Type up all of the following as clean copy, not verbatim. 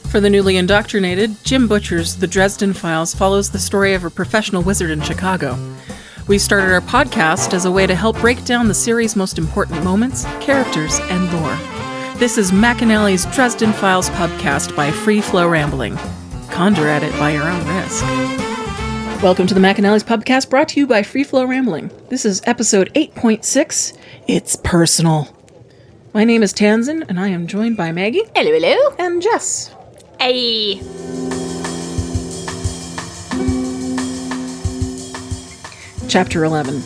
For the newly indoctrinated, Jim Butcher's The Dresden Files follows the story of a professional wizard in Chicago. We started our podcast as a way to help break down the series' most important moments, characters, and lore. This is McAnally's Dresden Files Pubcast by Free Flow Rambling. Conjure at it by your own risk. Welcome to the McAnally's Pubcast, brought to you by Free Flow Rambling. This is episode 8.6. It's personal. My name is Tansenn, and I am joined by Maggie. Hello, hello. And Jess. Hey. Chapter 11.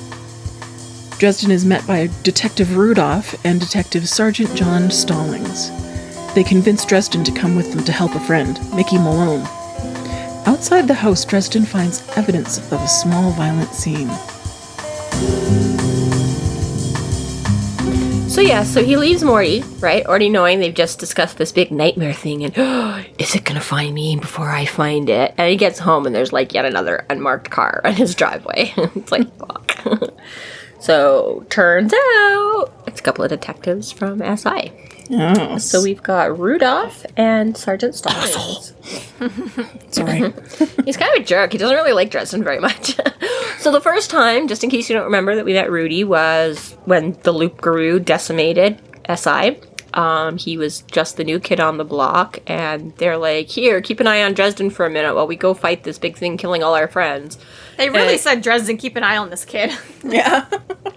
Dresden is met by Detective Rudolph and Detective Sergeant John Stallings. They convince Dresden to come with them to help a friend, Micky Malone. Outside the house, Dresden finds evidence of a small violent scene. So he leaves Morty, right? Already knowing they've just discussed this big nightmare thing and, is it gonna find me before I find it? And he gets home and there's like yet another unmarked car on his driveway. It's like, fuck. So, turns out it's a couple of detectives from SI. Oh. So we've got Rudolph and Sergeant Stallings. Sorry. He's kind of a jerk. He doesn't really like Dresden very much. So the first time, just in case you don't remember, that we met Rudy was when the Loop Guru decimated SI. He was just the new kid on the block, and they're like, here, keep an eye on Dresden for a minute while we go fight this big thing killing all our friends. They really said, Dresden, keep an eye on this kid. Yeah.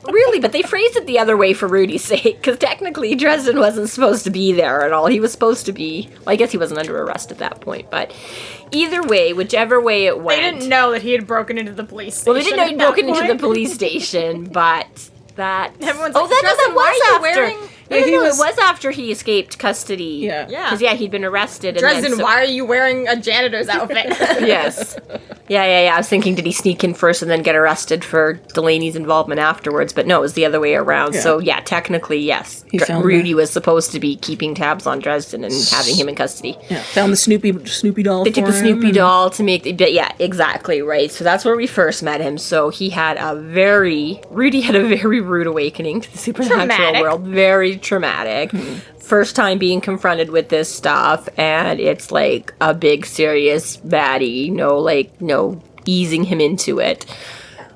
Really, but they phrased it the other way for Rudy's sake, because technically Dresden wasn't supposed to be there at all. He was supposed to be, well, I guess he wasn't under arrest at that point, but either way, whichever way it went. They didn't know that he had broken into the police station. Well, they didn't know he'd broken into the police station, but that... Everyone's oh, like, that Dresden, was why are you after... wearing... No, it was after he escaped custody. Yeah. Because, he'd been arrested. Dresden, why are you wearing a janitor's outfit? Yes. Yeah. I was thinking, did he sneak in first and then get arrested for Delaney's involvement afterwards? But no, it was the other way around. Yeah. So, technically, yes. Rudy was supposed to be keeping tabs on Dresden and having him in custody. Yeah, found the Snoopy doll. They took the Snoopy doll to make... But yeah, exactly, right. So that's where we first met him. So Rudy had a very rude awakening to the supernatural world. Very traumatic. First time being confronted with this stuff, and it's like a big serious baddie. No easing him into it.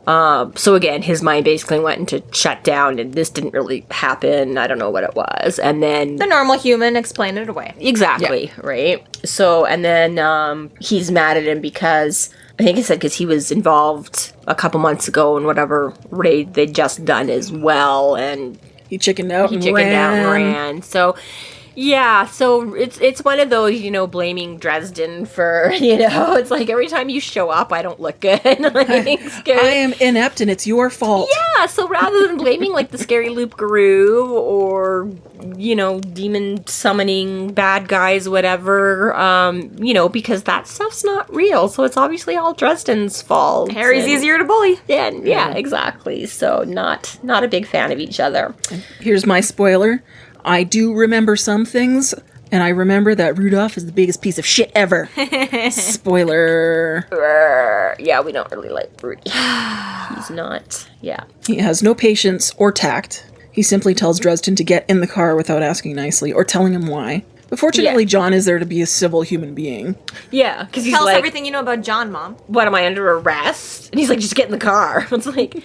So again, his mind basically went into shutdown, and this didn't really happen. I don't know what it was. And then... The normal human explained it away. Exactly, right? So, and then he's mad at him because... I think he said because he was involved a couple months ago in whatever raid they'd just done as well, and... He chickened out and ran. So, yeah, so it's one of those, blaming Dresden for, it's like every time you show up, I don't look good. I am inept and it's your fault. Yeah, so rather than blaming, the scary Loop Guru or, demon summoning bad guys, whatever, because that stuff's not real. So it's obviously all Dresden's fault. Harry's easier to bully. Yeah, exactly. So not a big fan of each other. Here's my spoiler. I do remember some things, and I remember that Rudolph is the biggest piece of shit ever. Spoiler. Yeah, we don't really like Rudy. He's not, He has no patience or tact. He simply tells Dresden to get in the car without asking nicely, or telling him why. But fortunately, John is there to be a civil human being. Yeah, because he's Tell like... us everything you know about John, Mom. What, am I under arrest? And he's like, just get in the car. It's like,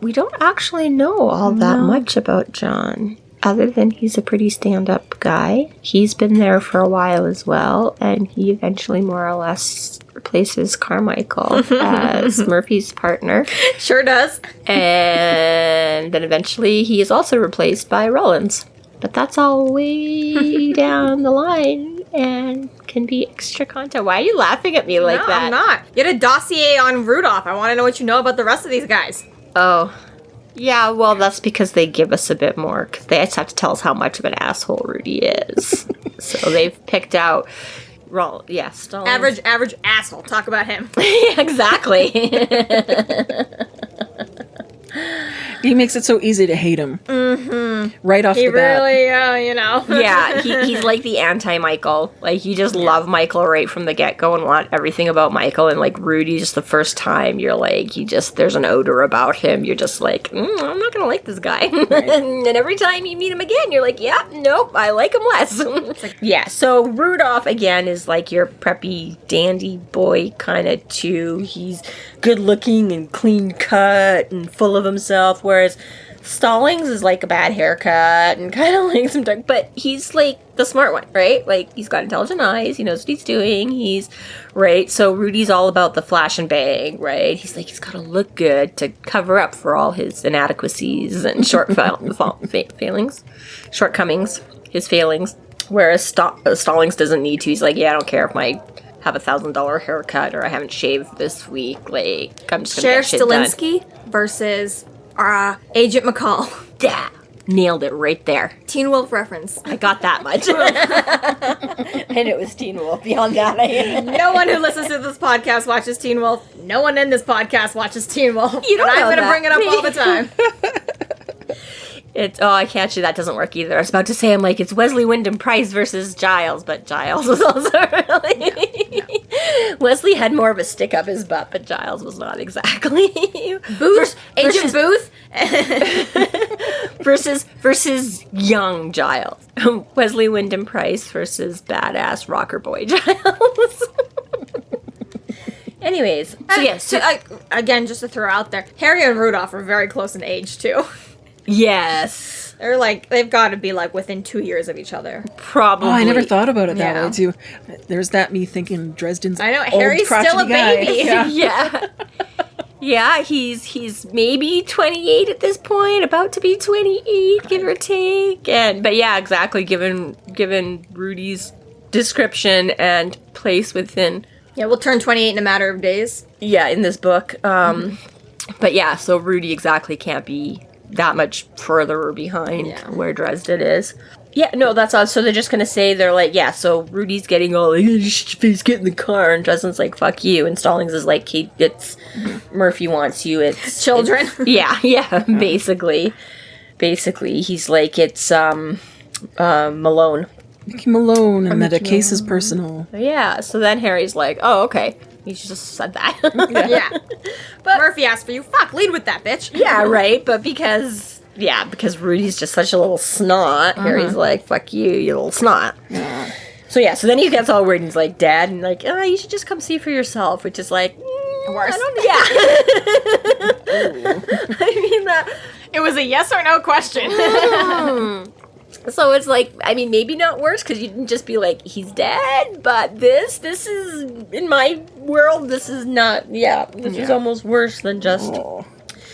we don't actually know all that much about John. Other than he's a pretty stand-up guy. He's been there for a while as well, and he eventually more or less replaces Carmichael as Murphy's partner. Sure does. And then eventually he is also replaced by Rollins. But that's all way down the line and can be extra content. Why are you laughing at me like that? I'm not. You had a dossier on Rudolph. I want to know what you know about the rest of these guys. Oh. Yeah, well, that's because they give us a bit more, because they just have to tell us how much of an asshole Rudy is. So they've picked out, Stallings. Average asshole. Talk about him. Yeah, exactly. He makes it so easy to hate him. Right off the bat. He really, Yeah, he's like the anti-Michael. Like, you just love Michael right from the get-go and want everything about Michael. And, like, Rudy, just the first time, you're like, there's an odor about him. You're just like, I'm not gonna like this guy. Right. And every time you meet him again, you're like, yeah, nope, I like him less. Yeah, so Rudolph, again, is like your preppy, dandy boy kind of too. He's good-looking and clean-cut and full of himself, whereas Stallings is like a bad haircut and kind of like some dark, but he's like the smart one, right? Like, he's got intelligent eyes, he knows what he's doing, right? So Rudy's all about the flash and bang, right? He's like, he's got to look good to cover up for all his inadequacies and shortcomings, his failings. Whereas Stallings doesn't need to. He's like, yeah, I don't care if I have $1,000 haircut or I haven't shaved this week. Like, I'm just gonna get shit done. Sheriff Stilinski versus Agent McCall. Yeah, nailed it right there. Teen Wolf reference. I got that much. And it was Teen Wolf. Beyond that, no one who listens to this podcast watches Teen Wolf. No one in this podcast watches Teen Wolf. You don't know I'm going to bring it up all the time. I can't. Actually, that doesn't work either. I was about to say, I'm like, it's Wesley Wyndham Price versus Giles, but Giles was also really... Wesley had more of a stick up his butt, but Giles was not exactly. Booth? Agent Booth? versus young Giles. Wesley Wyndham Price versus badass rocker boy Giles. Anyways, so yes. Again, just to throw out there, Harry and Rudolph are very close in age, too. Yes. They're like, they've got to be like within 2 years of each other. Probably. Oh, I never thought about it that way, too. There's that me thinking Dresden's I know, old, Harry's still a baby. Yeah. Yeah, he's maybe 28 at this point, about to be 28, give or take. But yeah, exactly, given Rudy's description and place within... Yeah, we'll turn 28 in a matter of days. Yeah, in this book. But yeah, so Rudy exactly can't be that much further behind where Dresden is. Yeah, no, that's all. So they're just gonna say, they're like, yeah, so Rudy's getting all like, please get in the car, and Dresden's like, fuck you, and Stallings is like, it's Murphy wants you, it's... Children. Yeah, basically. Basically, he's like, it's, Malone. Micky Malone, and that a case is personal. Yeah, so then Harry's like, oh, okay. He just said that. Yeah. But Murphy asked for you. Fuck, lead with that, bitch. Yeah, right. But because Rudy's just such a little snot, Harry's like, fuck you, you little snot. Yeah. So yeah, so then he gets all weird and he's like, Dad, and like, you should just come see for yourself, which is like, worse. I mean, it was a yes or no question. So it's like, I mean, maybe not worse, because you can just be like, he's dead, but this is, in my world, this is not, this is almost worse than just... Oh,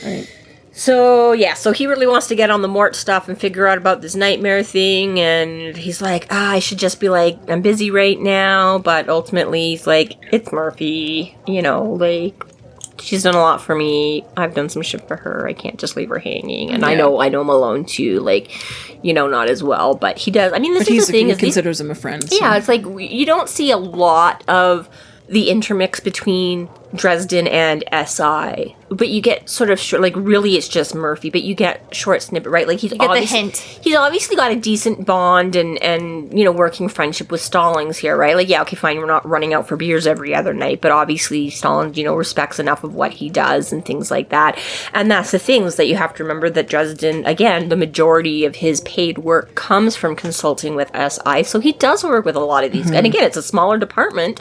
right. So, yeah, so he really wants to get on the Mort stuff and figure out about this nightmare thing, and he's like, I should just be like, I'm busy right now, but ultimately he's like, it's Murphy, like... She's done a lot for me. I've done some shit for her. I can't just leave her hanging. And I know Malone too, not as well. But he does. I mean, this is the thing. He considers him a friend. So. Yeah, it's like you don't see a lot of the intermix between Dresden and SI, but you get sort of short, like really it's just Murphy, but you get short snippet, right? Like he's obviously got a decent bond and working friendship with Stallings here, right? Like, yeah, okay, fine, we're not running out for beers every other night, but obviously Stallings, respects enough of what he does and things like that. And that's the things that you have to remember, that Dresden, again, the majority of his paid work comes from consulting with SI, so he does work with a lot of these. Mm-hmm. And again, it's a smaller department.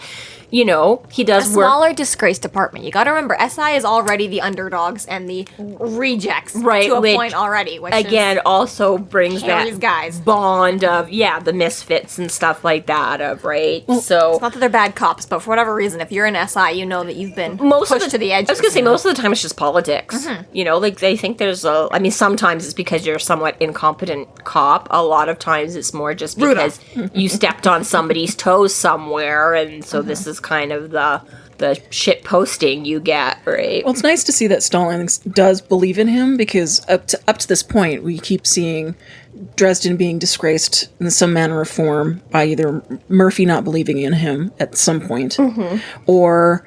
He does a smaller disgraced department. You got to remember, SI is already the underdogs and the rejects, right? To a point already. Which again also brings Harry's that guys. Bond of the misfits and stuff like that. Of right. Well, so it's not that they're bad cops, but for whatever reason, if you're in SI, you know that you've been pushed to the edge. I was gonna say most of the time it's just politics. Mm-hmm. Like they think there's sometimes it's because you're a somewhat incompetent cop. A lot of times it's more just because you stepped on somebody's toes somewhere, and so this is kind of the shit posting you get, right? Well, it's nice to see that Stallings does believe in him, because up to this point, we keep seeing Dresden being disgraced in some manner or form by either Murphy not believing in him at some point, or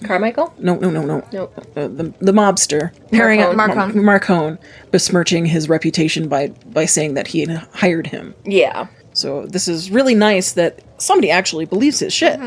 Carmichael? No. No. The mobster. Marcone, besmirching his reputation by saying that he had hired him. Yeah. So this is really nice that somebody actually believes his shit.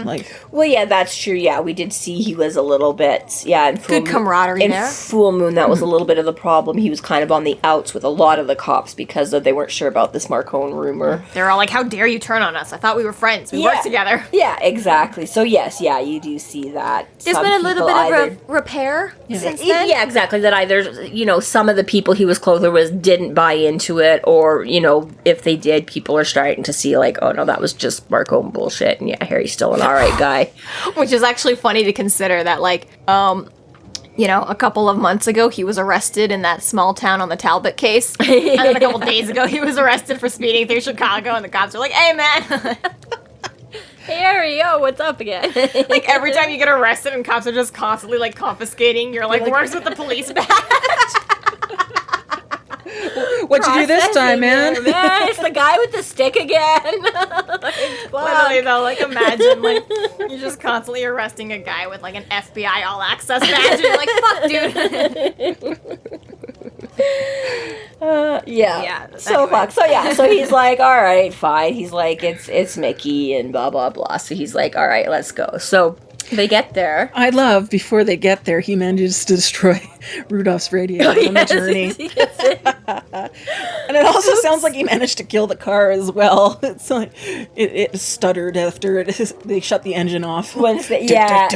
Well, yeah, that's true. Yeah, we did see he was a little bit, in good camaraderie there. In Full Moon, that was a little bit of the problem. He was kind of on the outs with a lot of the cops because they weren't sure about this Marcone rumor. They're all like, "How dare you turn on us? I thought we were friends. We worked together." Yeah, exactly. So yes, you do see that. There's been a little bit of a repair since then. Yeah, exactly. That either some of the people he was closer with didn't buy into it, or if they did, people are starting to see like, oh no, that was just Marcone bullshit, and Harry's still an alright guy. Which is actually funny to consider that, like, a couple of months ago he was arrested in that small town on the Talbot case, and then a couple days ago he was arrested for speeding through Chicago, and the cops are like, "Hey man, hey Harry, what's up again?" Like every time you get arrested and cops are just constantly like confiscating your like works with the police badge. What'd you do this time, man? It's the guy with the stick again. Literally though, like imagine like you're just constantly arresting a guy with like an FBI all access badge and you're like, "Fuck, dude." Yeah. So anyway. fuck. So he's like, all right, fine. He's like, it's Mickey and blah blah blah. So he's like, all right, let's go. So they get there. I love, before they get there, he manages to destroy Rudolph's radio on the journey. And it also sounds like he managed to kill the car as well. It's like it stuttered after they shut the engine off. Yeah,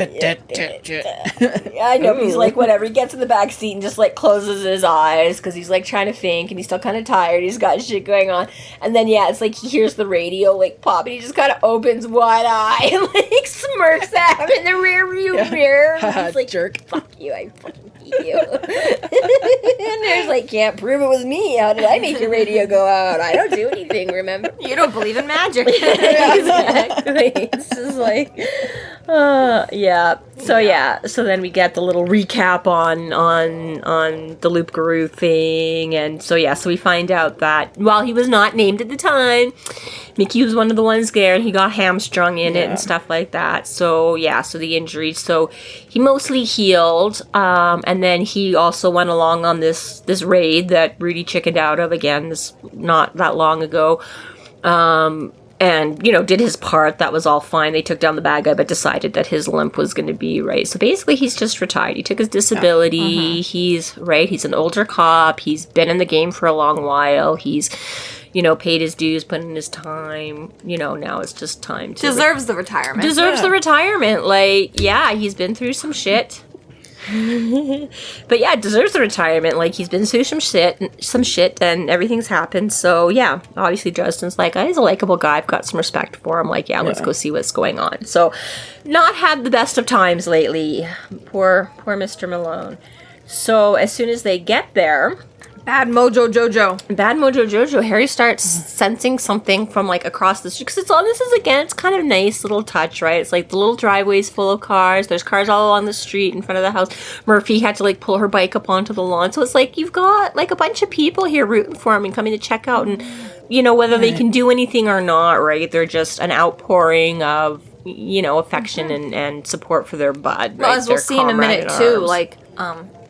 I know. But he's like, whatever. He gets in the back seat and just like closes his eyes because he's like trying to think and he's still kind of tired. He's got shit going on, and then it's like he hears the radio like pop and he just kind of opens wide eye and like smirks at him in the rear view mirror. He's like, jerk. Fuck you! I fucking hate you. And there's like, can't prove it was me. How did I make your radio go out? I don't do anything. Remember? You don't believe in magic. Exactly. It's just like, So then we get the little recap on the Loop Guru thing, and so we find out that while he was not named at the time, Mickey was one of the ones there, and he got hamstrung in it and stuff like that. So so the injuries. So he mostly healed, and then he also went along on this raid that Rudy chickened out of again. This not that long ago. And, did his part. That was all fine. They took down the bad guy, but decided that his limp was going to be, right? So basically, he's just retired. He took his disability. He's an older cop. He's been in the game for a long while. He's, paid his dues, put in his time. Now it's just time to... Deserves the retirement. The retirement. Like, he's been through some shit. But deserves the retirement. Like, he's been through some shit, and everything's happened. So obviously Dresden's like, he's a likable guy. I've got some respect for him. Like, let's go see what's going on. So, not had the best of times lately. Poor Mr. Malone. So as soon as they get there, Bad Mojo Jojo. Harry starts sensing something from like across the street. Because it's kind of a nice little touch, right? It's like the little driveway's full of cars. There's cars all along the street in front of the house. Murphy had to like pull her bike up onto the lawn. So it's like you've got like a bunch of people here rooting for him and coming to check out. And, whether they can do anything or not, right? They're just an outpouring of, affection and support for their bud. Well, right? as we'll see in a minute too, like,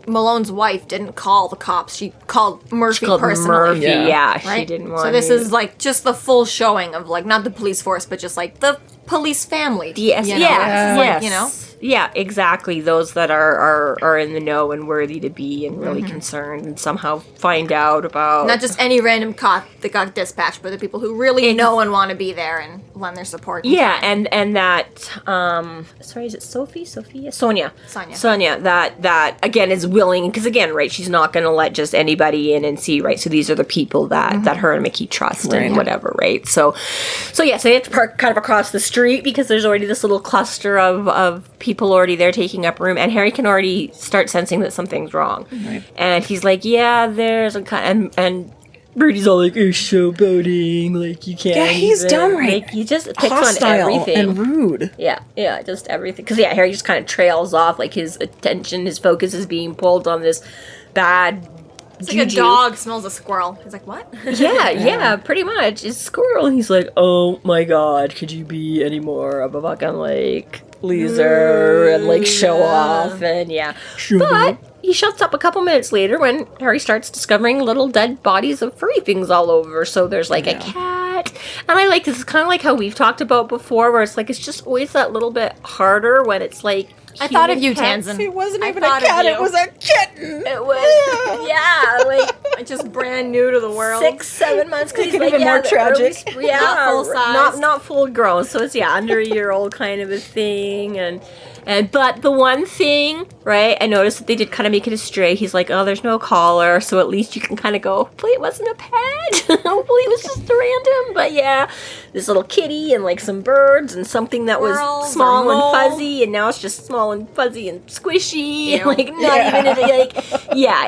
Malone's wife didn't call the cops. She called Murphy personally. Right? She didn't want So this is like just the full showing of like not the police force, but just like the police family. Yes. Yes. Yeah, exactly. Those that are in the know and worthy to be and really concerned and somehow find out about... Not just any random cop that got dispatched, but the people who really know and want to be there and lend their support. And that... sorry, is it Sophie? Sophia? Sonia. That, again, is willing... Because, again, right, she's not going to let just anybody in and see, right? So these are the people that her and Mickey trust and whatever, right? So they have to park kind of across the street because there's already this little cluster of people already there taking up room, and Harry can already start sensing that something's wrong. Right. And he's like, there's a kind, and Rudy's all like, "You're showboating, like you can't." Yeah, he's downright like he just picks on everything and rude. Yeah, just everything. Because Harry just kind of trails off, like his attention, his focus is being pulled on this bad It's like a dog smells a squirrel. He's like, what? yeah, pretty much. It's squirrel. He's like, oh my god, could you be any more of a fucking, like, loser and, like, show off and, But he shuts up a couple minutes later when Harry starts discovering little dead bodies of furry things all over. So there's, like, a cat. And I like this. It's kind of like how we've talked about before, where it's, like, it's just always that little bit harder when it's, like, I thought of you, Tansenn. It wasn't even a cat, it was a kitten. It was, like, just brand new to the world. 6-7 months. Cause Could even more tragic. Not full size. Not full grown. So it's, under a year old kind of a thing. But the one thing, right, I noticed that they did kind of make it a stray. He's like, oh, there's no collar, so at least you can kind of go, hopefully it wasn't a pet. Hopefully it was just random. But this little kitty and, like, some birds and something that was small and fuzzy, and now it's just small and fuzzy and squishy. And, like, not even, like,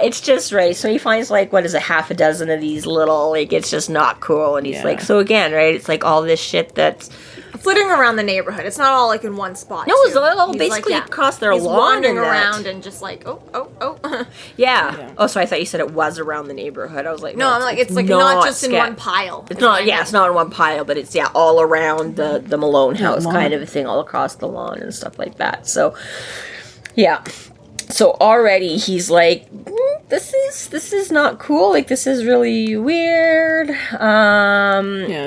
it's just right. So he finds, like, what is it, half a dozen of these little, like, it's just not cool. And he's like, so again, right, it's like all this shit that's flitting around the neighborhood. It's not all, like, in one spot. No, it's all basically across their lawn. Wandering around and just like, oh. Yeah. Oh, so I thought you said it was around the neighborhood. I was like, no, I'm like, it's like not just in one pile. It's not. Yeah, it's not in one pile, but it's all around the Malone house, kind of a thing, all across the lawn and stuff like that. So, So already he's like, this is not cool. Like, this is really weird.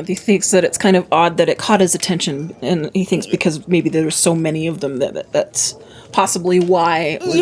He thinks that it's kind of odd that it caught his attention, and he thinks because maybe there were so many of them that's possibly why it was,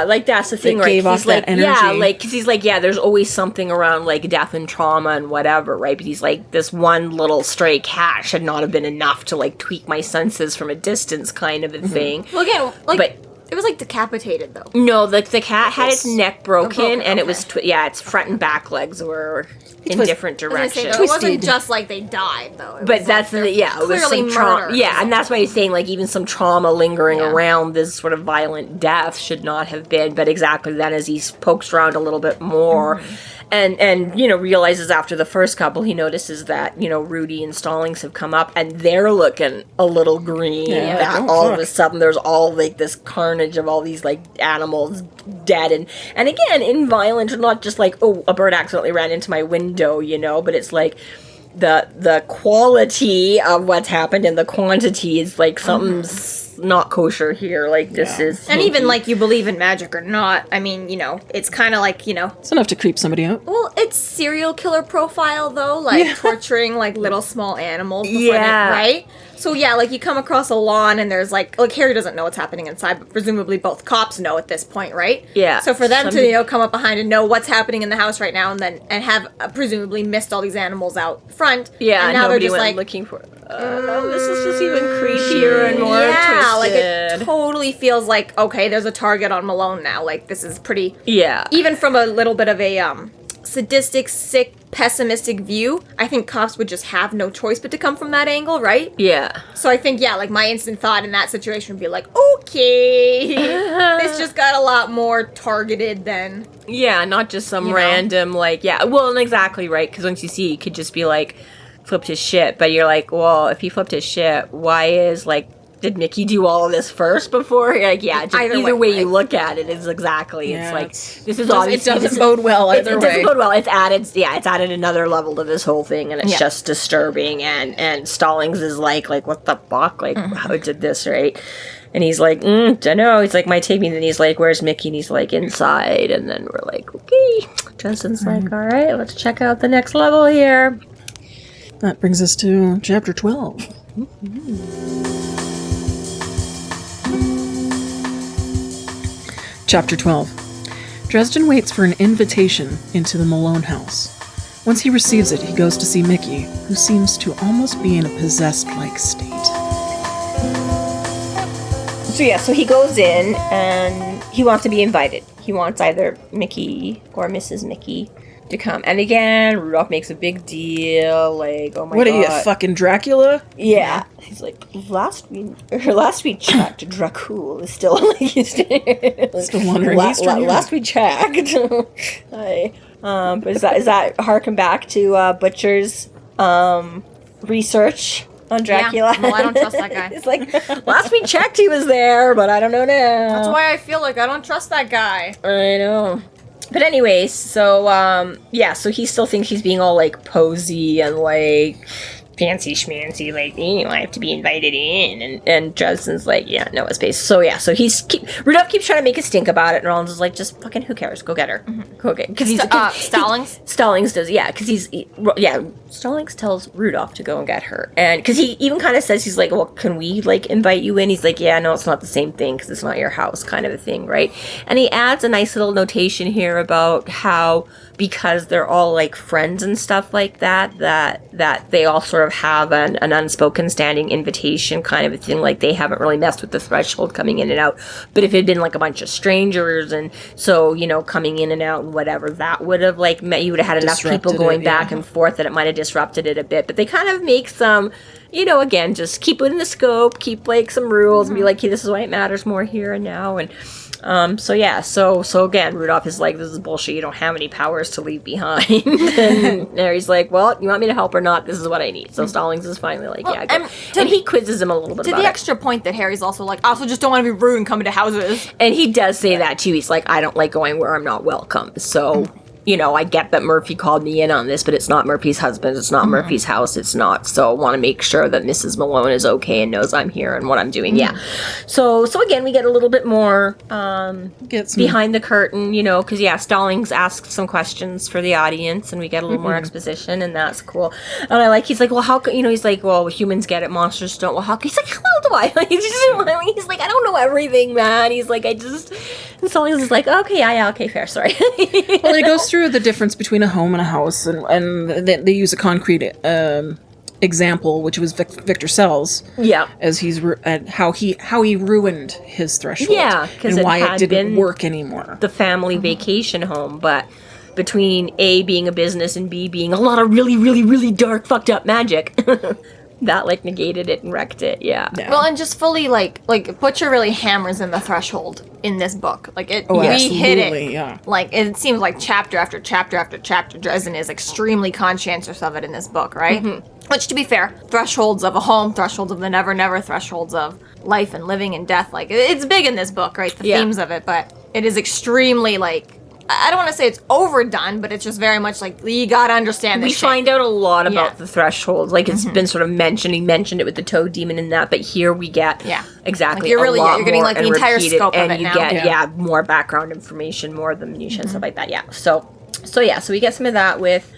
like that's the thing, right? Gave off that energy. Because he's like, there's always something around, like, death and trauma and whatever, right? But he's like, this one little stray cat should not have been enough to, like, tweak my senses from a distance, kind of a thing. Well, again, like, but it was, like, decapitated, though. No, the cat had its neck broken, and it was, its front and back legs were in different directions. It wasn't just, like, they died, though. But that's it was some trauma. Yeah, and that's why he's saying, like, even some trauma lingering around this sort of violent death should not have been. But exactly then, as he pokes around a little bit more, and realizes after the first couple, he notices that, Rudy and Stallings have come up, and they're looking a little green. That all of a sudden, there's all, like, this carnage of all these, like, animals dead. And again, in violent, not just like, oh, a bird accidentally ran into my window, but it's like the quality of what's happened and the quantity is like something's not kosher here. Like, this is... And even, like, you believe in magic or not, I mean, it's kind of like, It's enough to creep somebody out. Well, it's serial killer profile, though, like, torturing, like, little small animals before right? So, like, you come across a lawn and there's, like, Harry doesn't know what's happening inside, but presumably both cops know at this point, right? Yeah. So for them to, come up behind and know what's happening in the house right now and have presumably missed all these animals out front. Yeah, and now nobody they're just, went like, looking for no, this is just even creepier and more twisted. Like, it totally feels like, okay, there's a target on Malone now. Like, this is pretty... Yeah. Even from a little bit of a sadistic, sick, pessimistic view, I think cops would just have no choice but to come from that angle, right? Yeah. So I think, like, my instant thought in that situation would be like, okay, this just got a lot more targeted than... Yeah, not just some random, like, well, and exactly, right, because once you see, you could just be like, flipped his shit, but you're like, well, if he flipped his shit, why is, like, did Mickey do all of this first before? Like, just either way you look at it is exactly, it's like, this is obviously... It doesn't bode well either way. It doesn't bode well. It's added another level to this whole thing, and it's just disturbing, and Stallings is like, what the fuck? Like, how did this, right? And he's like, don't know. He's like, might take me. And then he's like, where's Mickey? And he's like, inside. And then we're like, okay. Justin's like, all right, let's check out the next level here. That brings us to chapter 12. Chapter 12. Dresden waits for an invitation into the Malone house. Once he receives it, he goes to see Mickey, who seems to almost be in a possessed-like state. So he goes in, and he wants to be invited. He wants either Mickey or Mrs. Mickey to come. And again, Rudolph makes a big deal, like, oh my god. What are you, fucking Dracula? Yeah. He's like, last we checked, Dracul is still still wondering. Last we checked. But is that harken back to Butcher's research on Dracula? Yeah, well, I don't trust that guy. It's like, last we checked he was there, but I don't know now. That's why I feel like I don't trust that guy. I know. But anyways, so, so he still thinks he's being all, like, posy and, like, fancy schmancy, like, I have to be invited in, and Dresden's like, yeah, no, it's based. So Rudolph keeps trying to make a stink about it, and Rollins is like, just fucking who cares, go get her. Go get, because Stallings does, yeah, because Stallings tells Rudolph to go and get her, and because he even kind of says, he's like, well, can we, like, invite you in? He's like, yeah, no, it's not the same thing, because it's not your house, kind of a thing, right? And he adds a nice little notation here about how, because they're all, like, friends and stuff like that they all sort of have an unspoken standing invitation kind of a thing, like they haven't really messed with the threshold coming in and out. But if it had been, like, a bunch of strangers, and so, coming in and out and whatever, that would have, like, you would have had enough people going back and forth that it might have disrupted it a bit. But they kind of make some, again, just keep it in the scope, keep, like, some rules, and be like, hey, this is why it matters more here and now, and so again, Rudolph is like, this is bullshit, you don't have any powers to leave behind. And Harry's like, well, you want me to help or not? This is what I need. So Stallings is finally like, yeah, go. And he quizzes him a little bit about it. To the extra point that Harry's also like, I also just don't want to be rude and come into houses. And he does say that too. He's like, I don't like going where I'm not welcome. So... I get that Murphy called me in on this, but it's not Murphy's husband, it's not Murphy's house, it's not. So I want to make sure that Mrs. Malone is okay and knows I'm here and what I'm doing. Yeah. So again, we get a little bit more behind the curtain, because, Stallings asks some questions for the audience, and we get a little more exposition, and that's cool. And I like, he's like, well, how could, he's like, well, humans get it, monsters don't. Well, how could, he's like, how do I? Like, he's like, I don't know everything, man. He's like, and Stallings is like, okay, okay, fair, sorry. Well, it goes through the difference between a home and a house, and they use a concrete example, which was Victor Sells. Yeah, as he's how he ruined his threshold. Yeah, because and why it didn't work anymore. The family vacation home, but between A being a business and B being a lot of really, really, really dark, fucked up magic. That, like, negated it and wrecked it, yeah. Well, and just fully, like Butcher really hammers in the threshold in this book. Like, we hit it. Yeah. Like, it seems like chapter after chapter after chapter, Dresden is extremely conscientious of it in this book, right? Which, to be fair, thresholds of a home, thresholds of the never-never, thresholds of life and living and death. Like, it's big in this book, right? The themes of it, but it is extremely, like... I don't want to say it's overdone, but it's just very much like, you gotta understand this We find out a lot about the threshold. Like, it's been sort of mentioned. He mentioned it with the Toad Demon and that, but here we get exactly like you're getting, like, the entire scope of it now. And you get, more background information, more of the minutiae and stuff like that, So we get some of that with...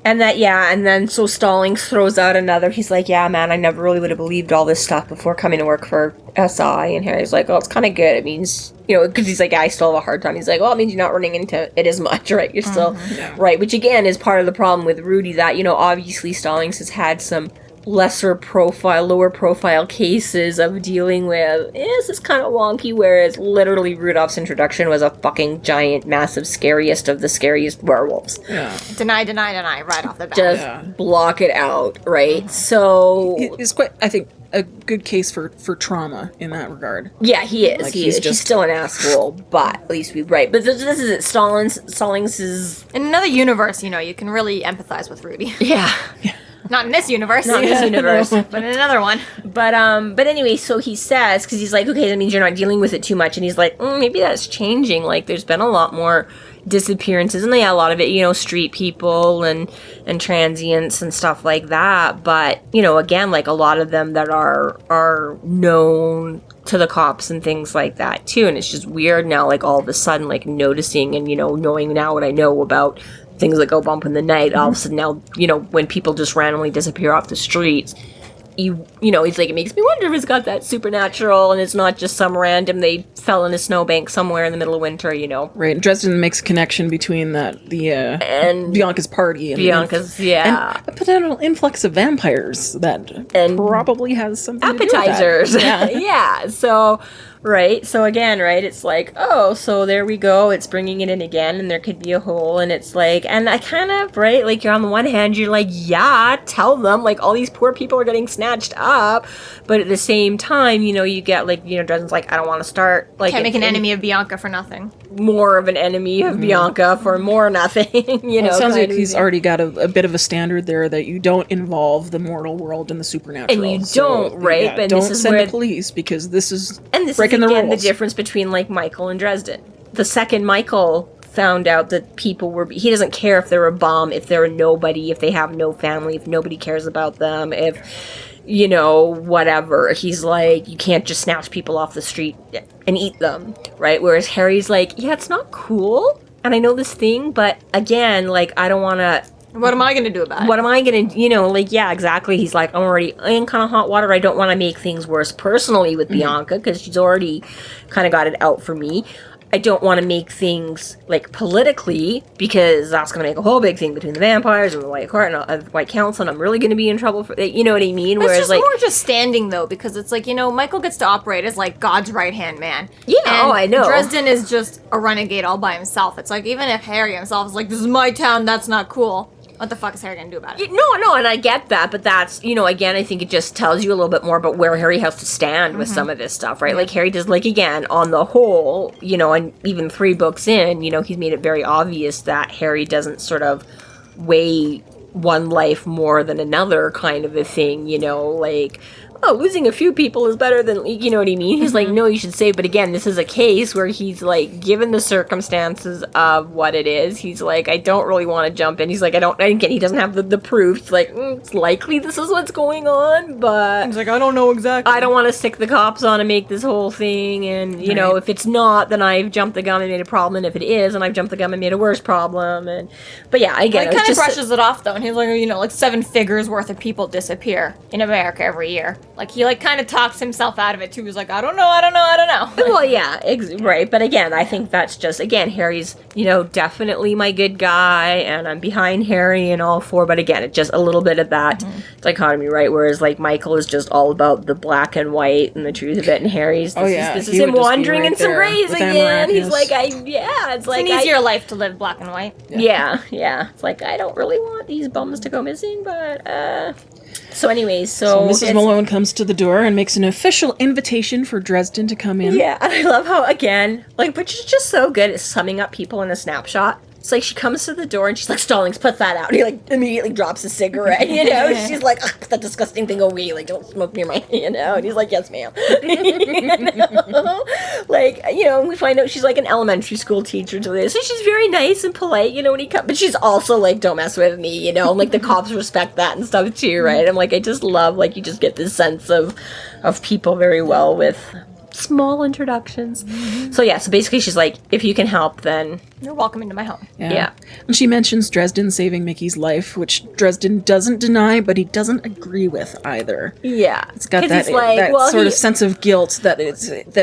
And then so Stallings throws out another, he's like, yeah, man, I never really would have believed all this stuff before coming to work for SI. And Harry's like, oh, it's kind of good. It means, because he's like, I still have a hard time. He's like, well, it means you're not running into it as much, right? You're still, right. Which again is part of the problem with Rudy, that, obviously Stallings has had some lower profile cases of dealing with, this is kind of wonky, whereas literally Rudolph's introduction was a fucking giant, massive, scariest of the scariest werewolves. Yeah. Deny, right off the bat. Just block it out, right? So... It's quite, I think, a good case for trauma in that regard. Yeah, he is. Like, he's still an asshole, but at least But this is it. Stallings is... In another universe, you can really empathize with Rudy. Yeah. Not in this universe. Not in this universe. But in another one. But anyway, so he says, because he's like, okay, that means you're not dealing with it too much. And he's like, maybe that's changing. Like, there's been a lot more disappearances. And a lot of it, street people and transients and stuff like that. But, again, like, a lot of them that are known to the cops and things like that, too. And it's just weird now, like, all of a sudden, like, noticing and, knowing now what I know about things that go bump in the night, all of a sudden now, when people just randomly disappear off the streets, he's like, it makes me wonder if it's got that supernatural and it's not just some random, they fell in a snowbank somewhere in the middle of winter, Right, Dresden makes a connection between and Bianca's party and Bianca's, and a potential influx of vampires that probably has something appetizers. To do with that. Yeah, so... Right, so again, right, it's like, oh, so there we go, it's bringing it in again, and there could be a hole, and it's like, and I kind of, right, like, you're on the one hand, you're like, yeah, tell them, like, all these poor people are getting snatched up, but at the same time, you get, like, Dresden's like, I don't want to start, like... Can't make an enemy of Bianca for nothing. More of an enemy of Bianca for more nothing, Well, it sounds like he's already got a bit of a standard there that you don't involve the mortal world and the supernatural. And you don't, right? Yeah, but don't this is send where the police, because this is breaking the rules. The difference between, like, Michael and Dresden. The second Michael found out that people were, he doesn't care if they're a bum, if they're a nobody, if they have no family, if nobody cares about them, if, you know, whatever. He's like, you can't just snatch people off the street and eat them, right? Whereas Harry's like, yeah, it's not cool, and I know this thing, but again, like, I don't want to... What am I going to do about it? What am I going to, you know, like, yeah, exactly. He's like, I'm already in kind of hot water. I don't want to make things worse personally with Bianca, because she's already kind of got it out for me. I don't want to make things, like, politically, because that's going to make a whole big thing between the vampires and the White Court and the White Council, and I'm really going to be in trouble for it. You know what I mean? It's just like, more just standing, though, because it's like, you know, Michael gets to operate as, like, God's right-hand man. Yeah, and I know. Dresden is just a renegade all by himself. It's like, even if Harry himself is like, this is my town, that's not cool. What the fuck is Harry gonna do about it? No, and I get that, but that's, you know, again, I think it just tells you a little bit more about where Harry has to stand with some of this stuff, right? Like, Harry does, like, again, on the whole, you know, and even 3 books in, you know, he's made it very obvious that Harry doesn't sort of weigh one life more than another kind of a thing, you know, like... oh, losing a few people is better than, you know what I mean? He's like, no, you should save. But again, this is a case where he's like, given the circumstances of what it is, he's like, I don't really want to jump in. He's like, and again, he doesn't have the proof. It's like, it's likely this is what's going on, but... he's like, I don't know exactly. I don't want to stick the cops on and make this whole thing. And, you know, if it's not, then I've jumped the gun and made a problem. And if it is, then I've jumped the gun and made a worse problem. And, but yeah, again, he kind of brushes it off, though. And he's like, you know, like 7 figures worth of people disappear in America every year. Like, he, like, kind of talks himself out of it, too. He's like, I don't know. Well, yeah, right. But again, I think that's just, again, Harry's, you know, definitely my good guy, and I'm behind Harry and all 4. But again, it's just a little bit of that dichotomy, right? Whereas, like, Michael is just all about the black and white and the truth of it, and Harry's, this is him wandering in some grays again. He's like, it's like... it's an easier life to live black and white. Yeah. It's like, I don't really want these bums to go missing, but, So anyways, so Mrs. Malone comes to the door and makes an official invitation for Dresden to come in. Yeah, and I love how, again, like, but she's just so good at summing up people in a snapshot. It's like she comes to the door and she's like, Stallings, put that out. And he, like, immediately drops a cigarette, you know? She's like, put that disgusting thing away. Like, don't smoke near my, you know? And he's like, yes, ma'am. You know? Like, you know, we find out she's like an elementary school teacher to this. So she's very nice and polite, you know, when he comes. But she's also like, don't mess with me, you know? Like, the cops respect that and stuff, too, right? I'm like, I just love, like, you just get this sense of people very well with... small introductions. So yeah, so basically she's like, if you can help, then you're welcome into my home. Yeah. And she mentions Dresden saving Micky's life, which Dresden doesn't deny, but he doesn't agree with either. Yeah. It's got that, like, that sort of sense of guilt that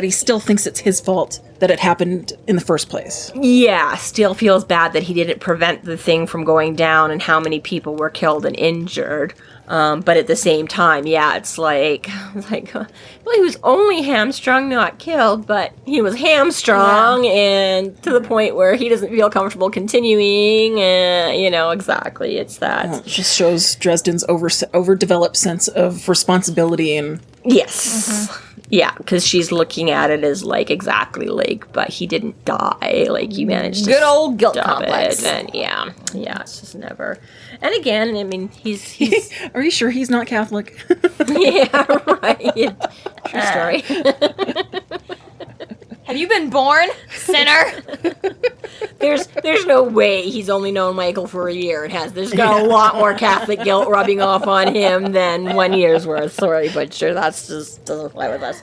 he still thinks it's his fault that it happened in the first place. Yeah, still feels bad that he didn't prevent the thing from going down and how many people were killed and injured. But at the same time, yeah, it's like, well, he was only hamstrung, not killed, but he was hamstrung, and to the point where he doesn't feel comfortable continuing, you know, exactly, it's that. Well, it just shows Dresden's overdeveloped sense of responsibility and... Yes. Yeah, because she's looking at it as, like, exactly, like, but he didn't die. Like, he managed to good old guilt stop complex. it. And yeah, it's just never. And again, I mean, he's Are you sure he's not Catholic? yeah, right. True story. Have you been born, sinner? There's no way he's only known Michael for a year. There's got a lot more Catholic guilt rubbing off on him than 1 year's worth. Sorry, but sure, that's just doesn't fly with us.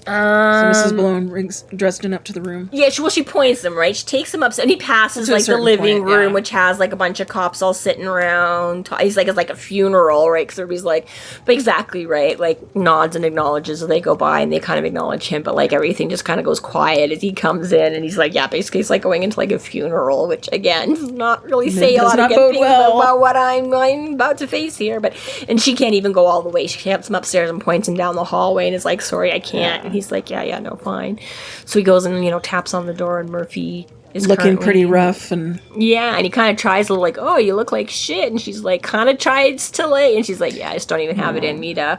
So Mrs. Malone brings Dresden up to the room. Yeah, she points him, right? She takes him up, and he passes, like, the living room, which has, like, a bunch of cops all sitting around. He's like, it's like a funeral, right? Because everybody's like, but exactly, right? Like, nods and acknowledges as they go by, and they kind of acknowledge him, but, like, everything just kind of goes quiet as he comes in, and he's like, yeah, basically, it's like going into, like, a funeral, which, again, does not really say a lot of good things about what I'm about to face here, but, and she can't even go all the way. She helps him upstairs and points him down the hallway, and is like, sorry, I can't. And he's like, yeah, no, fine. So he goes and, you know, taps on the door, and Murphy is looking pretty rough, and yeah, and he kind of tries to, like, oh, you look like shit, and she's like, kind of tries to lay, and she's like, yeah, I just don't even have it in me to,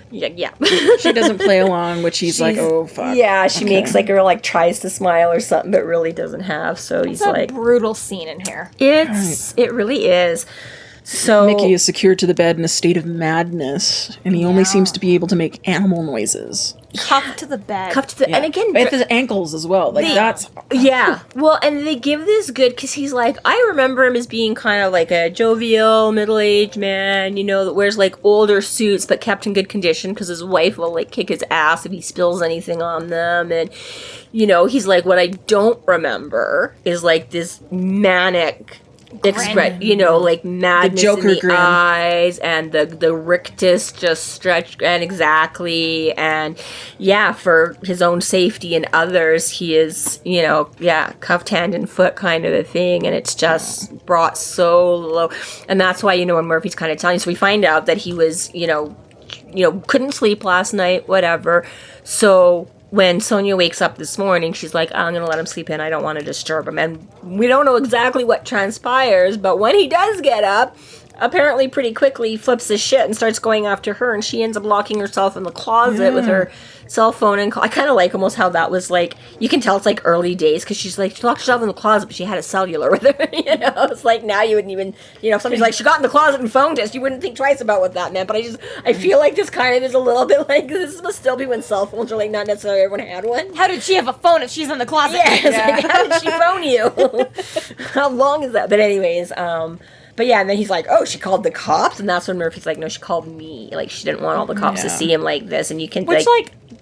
yeah. She doesn't play along, which he's like, oh fuck. Yeah, she makes like her like tries to smile or something, but really doesn't have. So he's like, brutal scene in here. It really is. So Micky is secured to the bed in a state of madness, and he only seems to be able to make animal noises. Cuffed to the bed. And again, with his ankles as well. Like that's Well, and they give this good because he's like, I remember him as being kind of like a jovial middle-aged man, you know, that wears like older suits but kept in good condition because his wife will like kick his ass if he spills anything on them, and you know, he's like, what I don't remember is like this manic you know, like madness the Joker in the grin. eyes, and the rictus just stretched, and for his own safety and others, he is, you know, cuffed hand and foot kind of a thing, and it's just brought so low, and that's why, you know, when Murphy's kind of telling you, so we find out that he was, you know, couldn't sleep last night, whatever, so when Sonia wakes up this morning, she's like, I'm going to let him sleep in. I don't want to disturb him. And we don't know exactly what transpires, but when he does get up, apparently pretty quickly he flips his shit and starts going after her, and she ends up locking herself in the closet with her cell phone. And I kind of like almost how that was like, you can tell it's like early days, because she's like, she locked herself in the closet, but she had a cellular with her, you know? It's like, now you wouldn't even, you know, if somebody's like, she got in the closet and phoned us, you wouldn't think twice about what that meant. But I feel like this kind of is a little bit like, this must still be when cell phones are like, not necessarily everyone had one. How did she have a phone if she's in the closet? Like, how did she phone you? How long is that? But anyways, but yeah, and then he's like, oh, she called the cops? And that's when Murphy's like, no, she called me. Like, she didn't want all the cops to see him like this. And you can, which,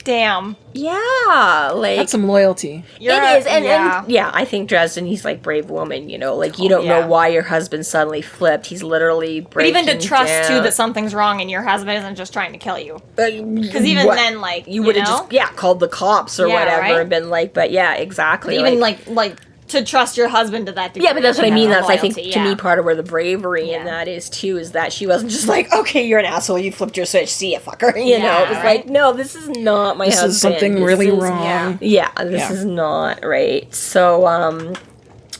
damn. Yeah, like... That's some loyalty. It is, and I think Dresden, he's like, brave woman, you know? Like, you don't know why your husband suddenly flipped. He's literally breaking But even to trust, down. too, that something's wrong and your husband isn't just trying to kill you. Because even then, like, you would have just, called the cops or whatever and been like, but yeah, exactly. But even, like to trust your husband to that degree. Yeah, but that's what I mean. That's, loyalty, I think, to me, part of where the bravery in that is, too, is that she wasn't just like, okay, you're an asshole, you flipped your switch, see ya, fucker. You know, it was like, no, this is not my husband. This is something really wrong. This is not right. So,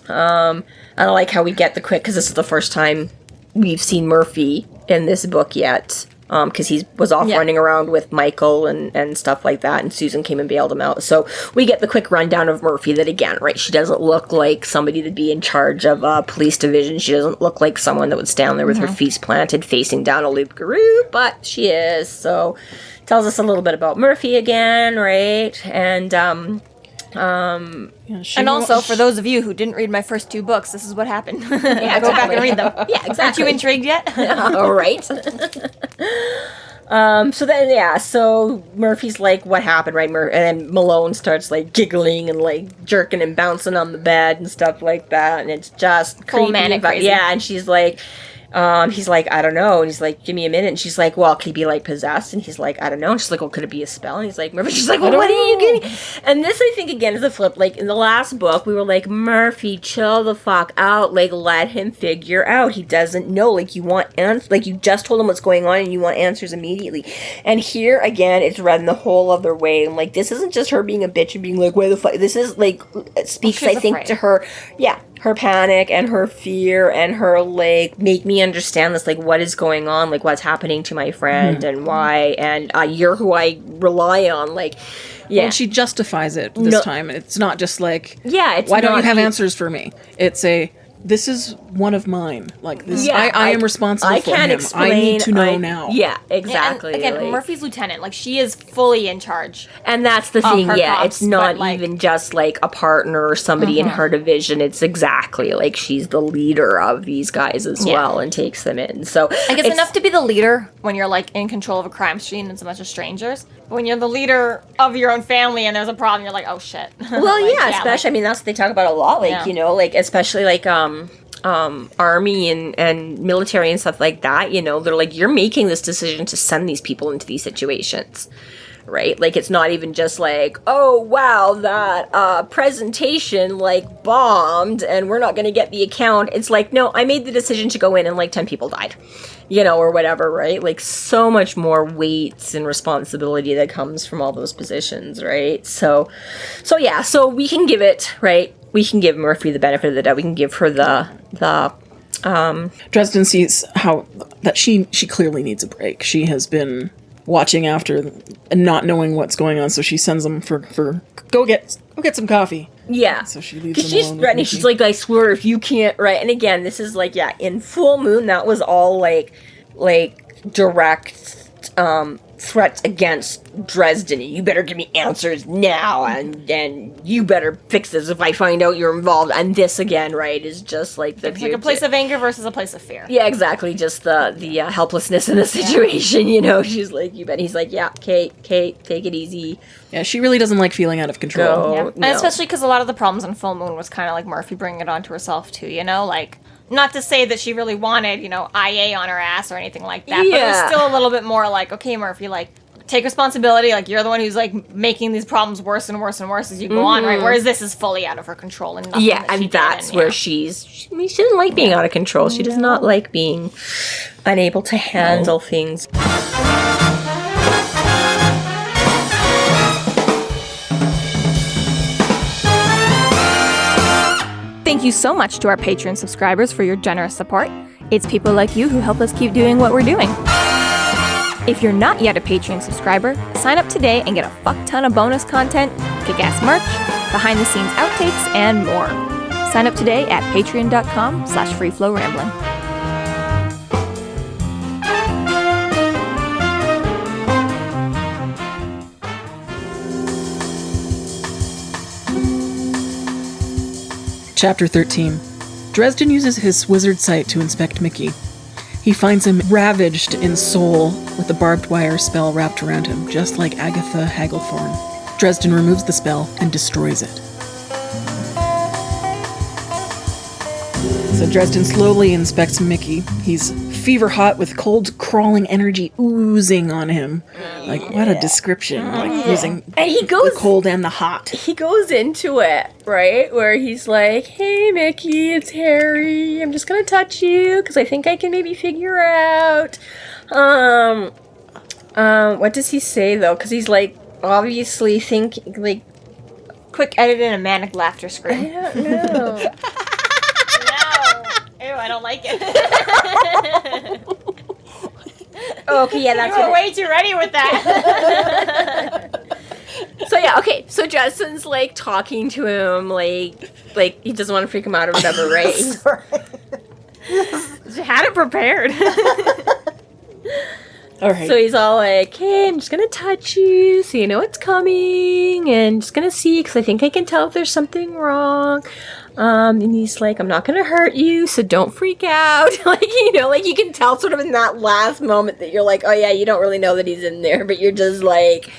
I don't like how we get the quick, because this is the first time we've seen Murphy in this book yet. Because he was off running around with Michael and stuff like that, and Susan came and bailed him out. So we get the quick rundown of Murphy that, again, right, she doesn't look like somebody to be in charge of a police division. She doesn't look like someone that would stand there with her feet planted facing down a loup-garou, but she is. So tells us a little bit about Murphy again, right? And and also, for those of you who didn't read my first 2 books, this is what happened. Go back and read them. Yeah, exactly. Aren't you intrigued yet? All right. So Murphy's like, what happened, right? And then Malone starts like giggling and like jerking and bouncing on the bed and stuff like that, and it's just full creepy. manic crazy. Yeah, and she's like, he's like, I don't know. And he's like, give me a minute. And she's like, well, could he be like possessed? And he's like, I don't know. And she's like, well, could it be a spell? And he's like, Murphy. She's like, well, what are you getting? And this, I think, again, is a flip. Like, in the last book, we were like, Murphy, chill the fuck out. Like, let him figure out. He doesn't know. Like, you want answers. Like, you just told him what's going on and you want answers immediately. And here, again, it's read in the whole other way. And, like, this isn't just her being a bitch and being like, why the fuck? This is, like, it speaks, I think, to her. Yeah. Her panic and her fear and her, like, make me understand this, like, what is going on, like, what's happening to my friend and why, and you're who I rely on, like, yeah. Well, she justifies it this time. It's not just like, it's why don't you have answers for me? It's this is one of mine. Like, this, I am responsible for him. I need to know now. Yeah, exactly. And again, Murphy's lieutenant. Like, she is fully in charge. And that's the thing, cops, it's not even just, like, a partner or somebody in her division. It's exactly, like, she's the leader of these guys as well and takes them in. So I guess it's enough to be the leader when you're, like, in control of a crime scene and it's a bunch of strangers. But when you're the leader of your own family and there's a problem, you're like, oh, shit. Well, especially, I mean, that's what they talk about a lot, like, you know, like, especially, like, army and military and stuff like that, you know, they're like, you're making this decision to send these people into these situations, right? Like, it's not even just like, oh, wow, that presentation, like, bombed and we're not going to get the account. It's like, no, I made the decision to go in and, like, 10 people died, you know, or whatever, right? Like, so much more weight and responsibility that comes from all those positions, right? So we can give it, right? We can give Murphy the benefit of the doubt. We can give her the Dresden sees how that she clearly needs a break. She has been watching after and not knowing what's going on. So she sends them for go get some coffee. Yeah. So she leaves them she's alone with threatening. Micky. She's like, I swear, if you can't, right? And again, this is like, in full moon, that was all like direct threats against Dresden. You better give me answers now, and you better fix this if I find out you're involved. And this again, right, is just like it's like a place of anger versus a place of fear. Yeah, exactly. Just the helplessness in the situation. You know, she's like, you bet. He's like, yeah, Kate, take it easy. Yeah, she really doesn't like feeling out of control. Go. Yeah. No. And especially because a lot of the problems on Full Moon was kind of like Murphy bringing it onto herself too, you know? Like, not to say that she really wanted, IA on her ass or anything like that, but it was still a little bit more like, okay, Murphy, like, take responsibility. Like, you're the one who's, like, making these problems worse and worse and worse as you go on, right? Whereas this is fully out of her control and nothing that she and that's did, where she doesn't like being out of control. She does not like being unable to handle things. Thank you so much to our Patreon subscribers for your generous support. It's people like you who help us keep doing what we're doing. If you're not yet a Patreon subscriber, sign up today and get a fuck ton of bonus content, kick-ass merch, behind-the-scenes outtakes, and more. Sign up today at patreon.com/freeflowrambling. Chapter 13. Dresden uses his wizard sight to inspect Micky. He finds him ravaged in soul with a barbed wire spell wrapped around him, just like Agatha Hagglethorn. Dresden removes the spell and destroys it. So Dresden slowly inspects Micky. He's fever hot with cold, crawling energy oozing on him. Like, what a description. Like, using And he goes the cold and the hot. He goes into it, right? Where he's like, hey, Micky, it's Harry. I'm just gonna touch you because I think I can maybe figure out. What does he say, though? Because he's, like, obviously thinking, like... Quick edit in a manic laughter scream. I don't know. No. Ew, I don't like it. Okay, yeah, that's You were way too ready with that. So, yeah, okay. So, Justin's, like, talking to him, like he doesn't want to freak him out or whatever, right? She had it prepared. All right. So he's all like, hey, I'm just going to touch you so you know it's coming, and just going to see because I think I can tell if there's something wrong. And he's like, I'm not going to hurt you, so don't freak out. Like, like you can tell sort of in that last moment that you're like, oh yeah, you don't really know that he's in there, but you're just like,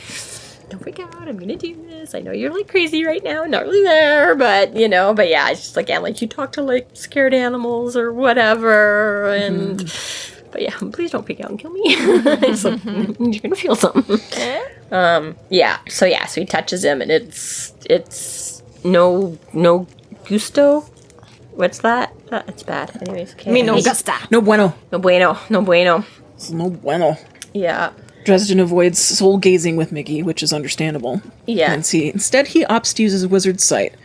don't freak out, I'm going to do this. I know you're like crazy right now, not really there, but but yeah, it's just like, yeah, like you talk to like scared animals or whatever, and but yeah, please don't freak out and kill me. It's like, you're going to feel something. So he touches him, and it's no gusto. What's that? It's bad. Anyways, okay. I mean, no gusta. No bueno. No bueno. No bueno. It's no bueno. Yeah. Dresden avoids soul gazing with Micky, which is understandable. Yeah. Instead, he opts to use his wizard sight.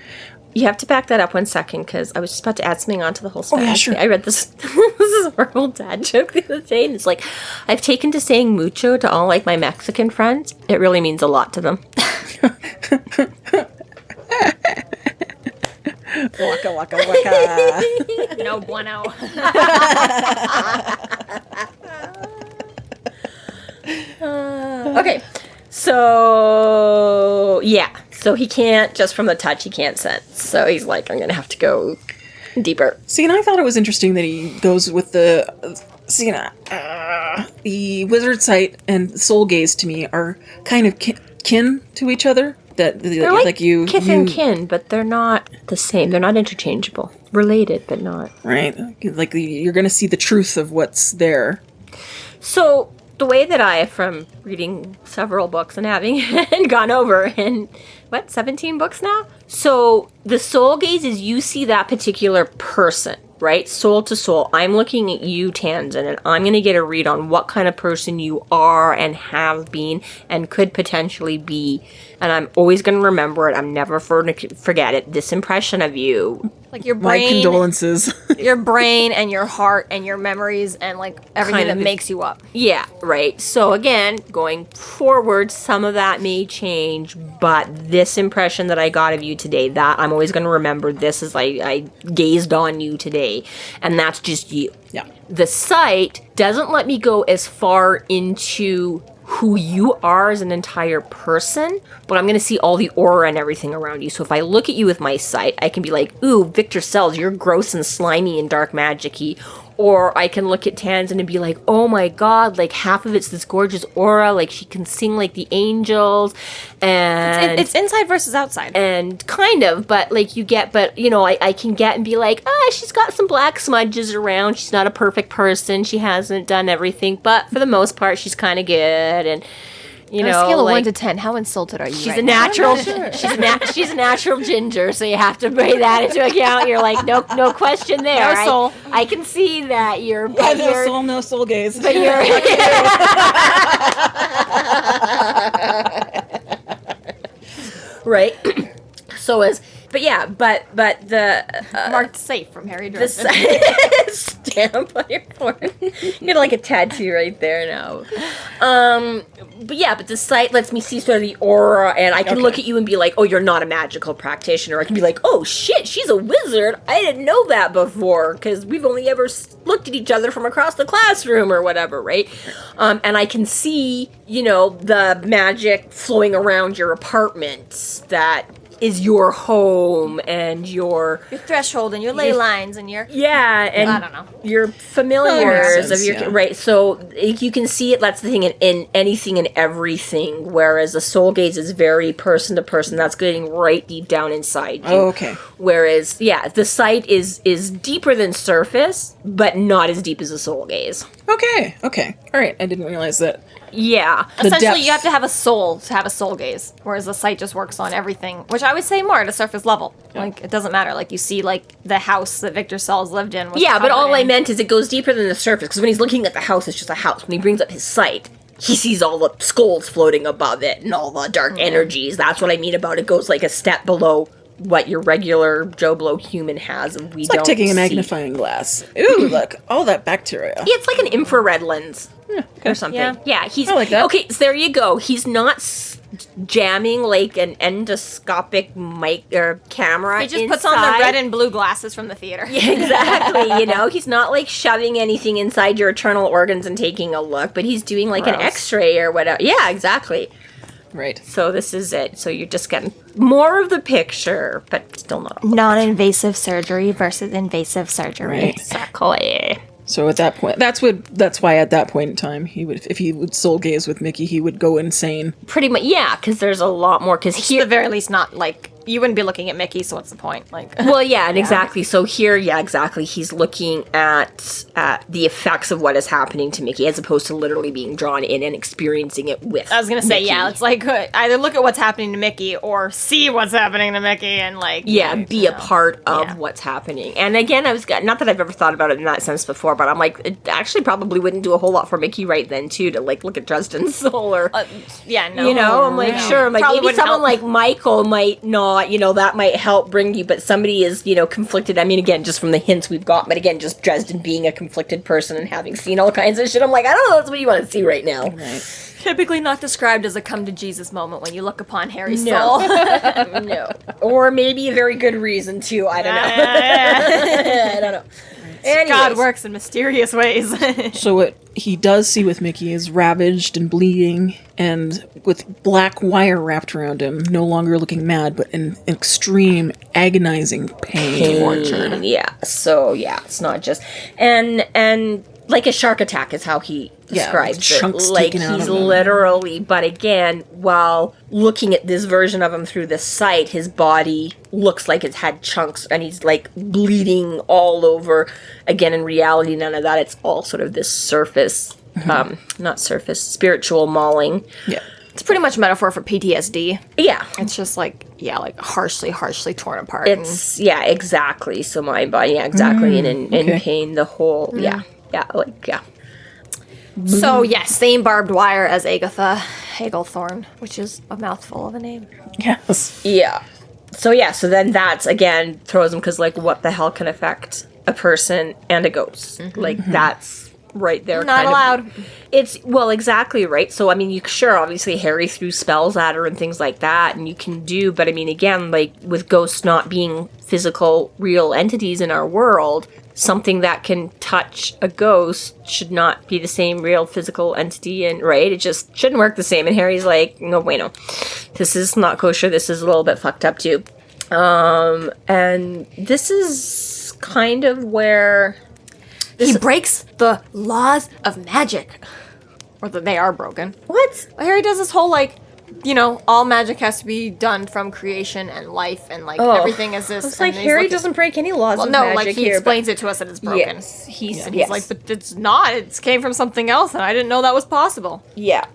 You have to back that up 1 second, because I was just about to add something onto the whole story. Oh, yeah, sure. I read this. This is a horrible dad joke the other day, and it's like, I've taken to saying mucho to all like my Mexican friends. It really means a lot to them. Waka waka waka. No bueno. Okay, so yeah, so he can't, just from the touch, he can't sense. So he's like, I'm gonna have to go deeper. See, and I thought it was interesting that he goes with the wizard sight and soul gaze. To me, are kind of kin to each other. That They're like kith and kin, but they're not the same. They're not interchangeable. Related, but not. Right, like you're going to see the truth of what's there. So the way that I, from reading several books and having gone over in 17 books now. So the soul gaze is you see that particular person, right? Soul to soul. I'm looking at you, Tansenn, and I'm going to get a read on what kind of person you are and have been and could potentially be. And I'm always going to remember it. I'm never going to forget it. This impression of you Like your My brain, condolences. your brain and your heart and your memories and like everything Kind of that makes you up. Yeah, right. So again, going forward, some of that may change, but this impression that I got of you today, that I'm always going to remember this as I gazed on you today, and that's just you. Yeah. The sight doesn't let me go as far into who you are as an entire person, but I'm going to see all the aura and everything around you. So if I look at you with my sight, I can be like, ooh, Victor Sells, you're gross and slimy and dark magic-y. Or I can look at Tansenn and be like, oh my god, like half of it's this gorgeous aura, like she can sing like the angels, and It's inside versus outside. and kind of, but like you get, but you know, I can get and be like, she's got some black smudges around, she's not a perfect person, she hasn't done everything, but for the most part, she's kind of good, and you On know, a scale of like, 1 to 10, how insulted are you? she's right a now? natural, she's a natural ginger, so you have to bring that into account. You're like, no question there. No soul. I can see that you're, Yeah, but no you're, soul, no soul gaze. but you're, right. So as, but yeah, but the Marked safe from Harry the Dresden. stamp on your forehead. You're like a tattoo right there now. But yeah, but the site lets me see sort of the aura, and I can look at you and be like, oh, you're not a magical practitioner. I can be like, oh shit, she's a wizard. I didn't know that before, because we've only ever looked at each other from across the classroom or whatever, right? And I can see, you know, the magic flowing around your apartment that is your home and your threshold and your ley lines and your... and I don't know. your familiars sense, of your yeah. right. So you can see it. That's the thing in anything and everything. Whereas a soul gaze is very person to person. That's getting right deep down inside you. Oh, okay. Whereas the sight is deeper than surface, but not as deep as a soul gaze. Okay. All right. I didn't realize that. Yeah. Essentially, depth. you have to have a soul to have a soul gaze, whereas the sight just works on everything, which I would say more at a surface level. Like, it doesn't matter. Like, you see, like, the house that Victor Sells lived in was Yeah, but all covered I in- meant is it goes deeper than the surface, because when he's looking at the house, it's just a house. When he brings up his sight, he sees all the skulls floating above it and all the dark energies. That's what I mean about it goes like a step below what your regular Joe Blow human has, and we It's like don't taking a see. magnifying glass. Ooh, look, all that bacteria. Yeah, it's like an infrared lens or something. Yeah, he's I like that. okay. So there you go. He's not jamming like an endoscopic mic or camera. He just puts on the red and blue glasses from the theater. Yeah, exactly. You know, he's not like shoving anything inside your internal organs and taking a look, but he's doing like an Gross. X-ray or whatever. Yeah, exactly. Right. So this is it. So you're just getting more of the picture, but still not. Non-invasive surgery versus invasive surgery. Right. Exactly. So at that point, that's why at that point in time, he would, if he would soul gaze with Mickey, he would go insane. Pretty much, yeah, because there's a lot more. Because At here, the very least, not like you wouldn't be looking at Mickey. So what's the point? Like, well, yeah, and exactly. So here, yeah, exactly. He's looking at the effects of what is happening to Mickey, as opposed to literally being drawn in and experiencing it with. I was gonna say, Mickey. yeah, it's like either look at what's happening to Mickey or see what's happening to Mickey and like, Yeah, be a part of Yeah. what's happening. And again, I was not that I've ever thought about it in that sense before, but I'm like, it actually probably wouldn't do a whole lot for Mickey right then too to like look at Dresden's soul or. yeah, no, You know, I'm like, sure, I'm like, Probably maybe wouldn't someone help. like Michael might not, you know, that might help bring you, but somebody is, you know, conflicted. I mean, again, just from the hints we've got, but again, just Dresden being a conflicted person and having seen all kinds of shit, I'm like, I don't know, that's what you want to see right now. Right. typically not described as a come to Jesus moment when you look upon Harry's No. soul. No. Or maybe a very good reason too, I don't know. I don't know. Anyways. God works in mysterious ways. So what he does see with Mickey is ravaged and bleeding and with black wire wrapped around him, no longer looking mad, but in extreme agonizing pain. Tortured. Yeah. So yeah, it's not just and like a shark attack is how he describes it. chunks Like taken out he's of him. literally, but again, while looking at this version of him through the sight, his body looks like it's had chunks and he's like bleeding all over. Again, in reality, none of that. It's all sort of this surface, not surface, spiritual mauling. Yeah. It's pretty much a metaphor for PTSD. Yeah. It's just like, yeah, like harshly torn apart. It's, yeah, exactly. So my body, yeah, exactly. And in okay. pain, the whole, yeah, like, yeah. So, yes, same barbed wire as Agatha Hagelthorne, which is a mouthful of a name. Yes. Yeah. So then that's, again, throws him, because, like, what the hell can affect a person and a ghost? Like, that's right there. Not allowed. It's, well, exactly, right? So, I mean, obviously Harry threw spells at her and things like that, and you can do, but I mean, again, like, with ghosts not being physical, real entities in our world, something that can touch a ghost should not be the same real physical entity, and right? It just shouldn't work the same. And Harry's like, no bueno. This is not kosher. This is a little bit fucked up too. And this is kind of where he breaks the laws of magic. Or that they are broken. What? Harry does this whole, like, you know, all magic has to be done from creation and life, and, like, everything is this. It's like Harry doesn't break any laws of magic. Well, no, like, he explains it to us that it's broken. Yes. He's like, but it's not. It came from something else, and I didn't know that was possible. Yeah.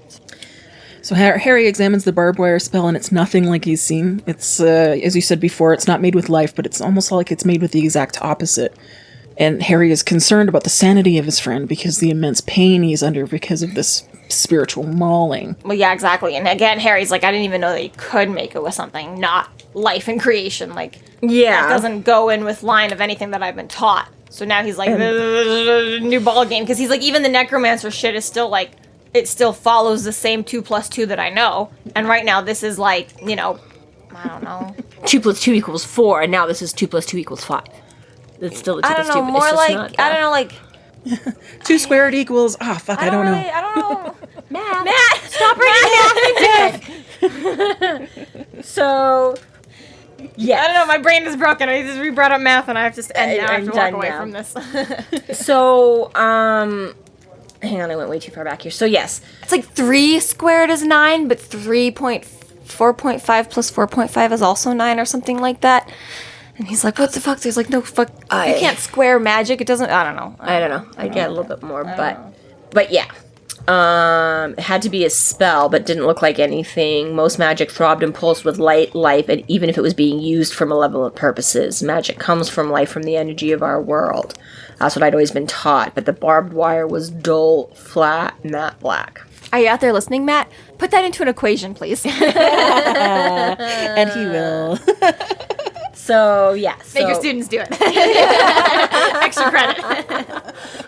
So Harry examines the barbed wire spell, and it's nothing like he's seen. It's, as you said before, it's not made with life, but it's almost like it's made with the exact opposite. And Harry is concerned about the sanity of his friend because the immense pain he's under because of this spiritual mauling. Well, yeah, exactly. And again, Harry's like, I didn't even know that you could make it with something not life and creation. Like, that doesn't go in with line of anything that I've been taught. So now he's like, new ball game. Because he's like, even the necromancer shit is still like, it still follows the same 2 + 2 that I know. And right now, this is like, you know, I don't know. 2 + 2 = 4, and now this is 2 + 2 = 5. It's still a 2 + 2. I don't know, more like, I don't know, like... 2 squared equals... Oh, fuck, I don't know. I don't know. Matt, stop bringing math into it. So, yeah. I don't know, my brain is broken. We brought up math, and I have to end now. I have to walk away from this. So, hang on, I went way too far back here. So, yes. It's like 3 squared is 9, but 4.5 plus 4.5 is also 9 or something like that. And he's like, what the fuck? There's like, no fuck. You can't square magic. It doesn't, I don't know. I don't know. I get a little bit more, but yeah. It had to be a spell, but didn't look like anything. Most magic throbbed and pulsed with light, life, and even if it was being used for malevolent purposes. Magic comes from life, from the energy of our world. That's what I'd always been taught, but the barbed wire was dull, flat, matte black. Are you out there listening, Matt? Put that into an equation, please. And he will. So, yeah. Make your students do it. Extra credit.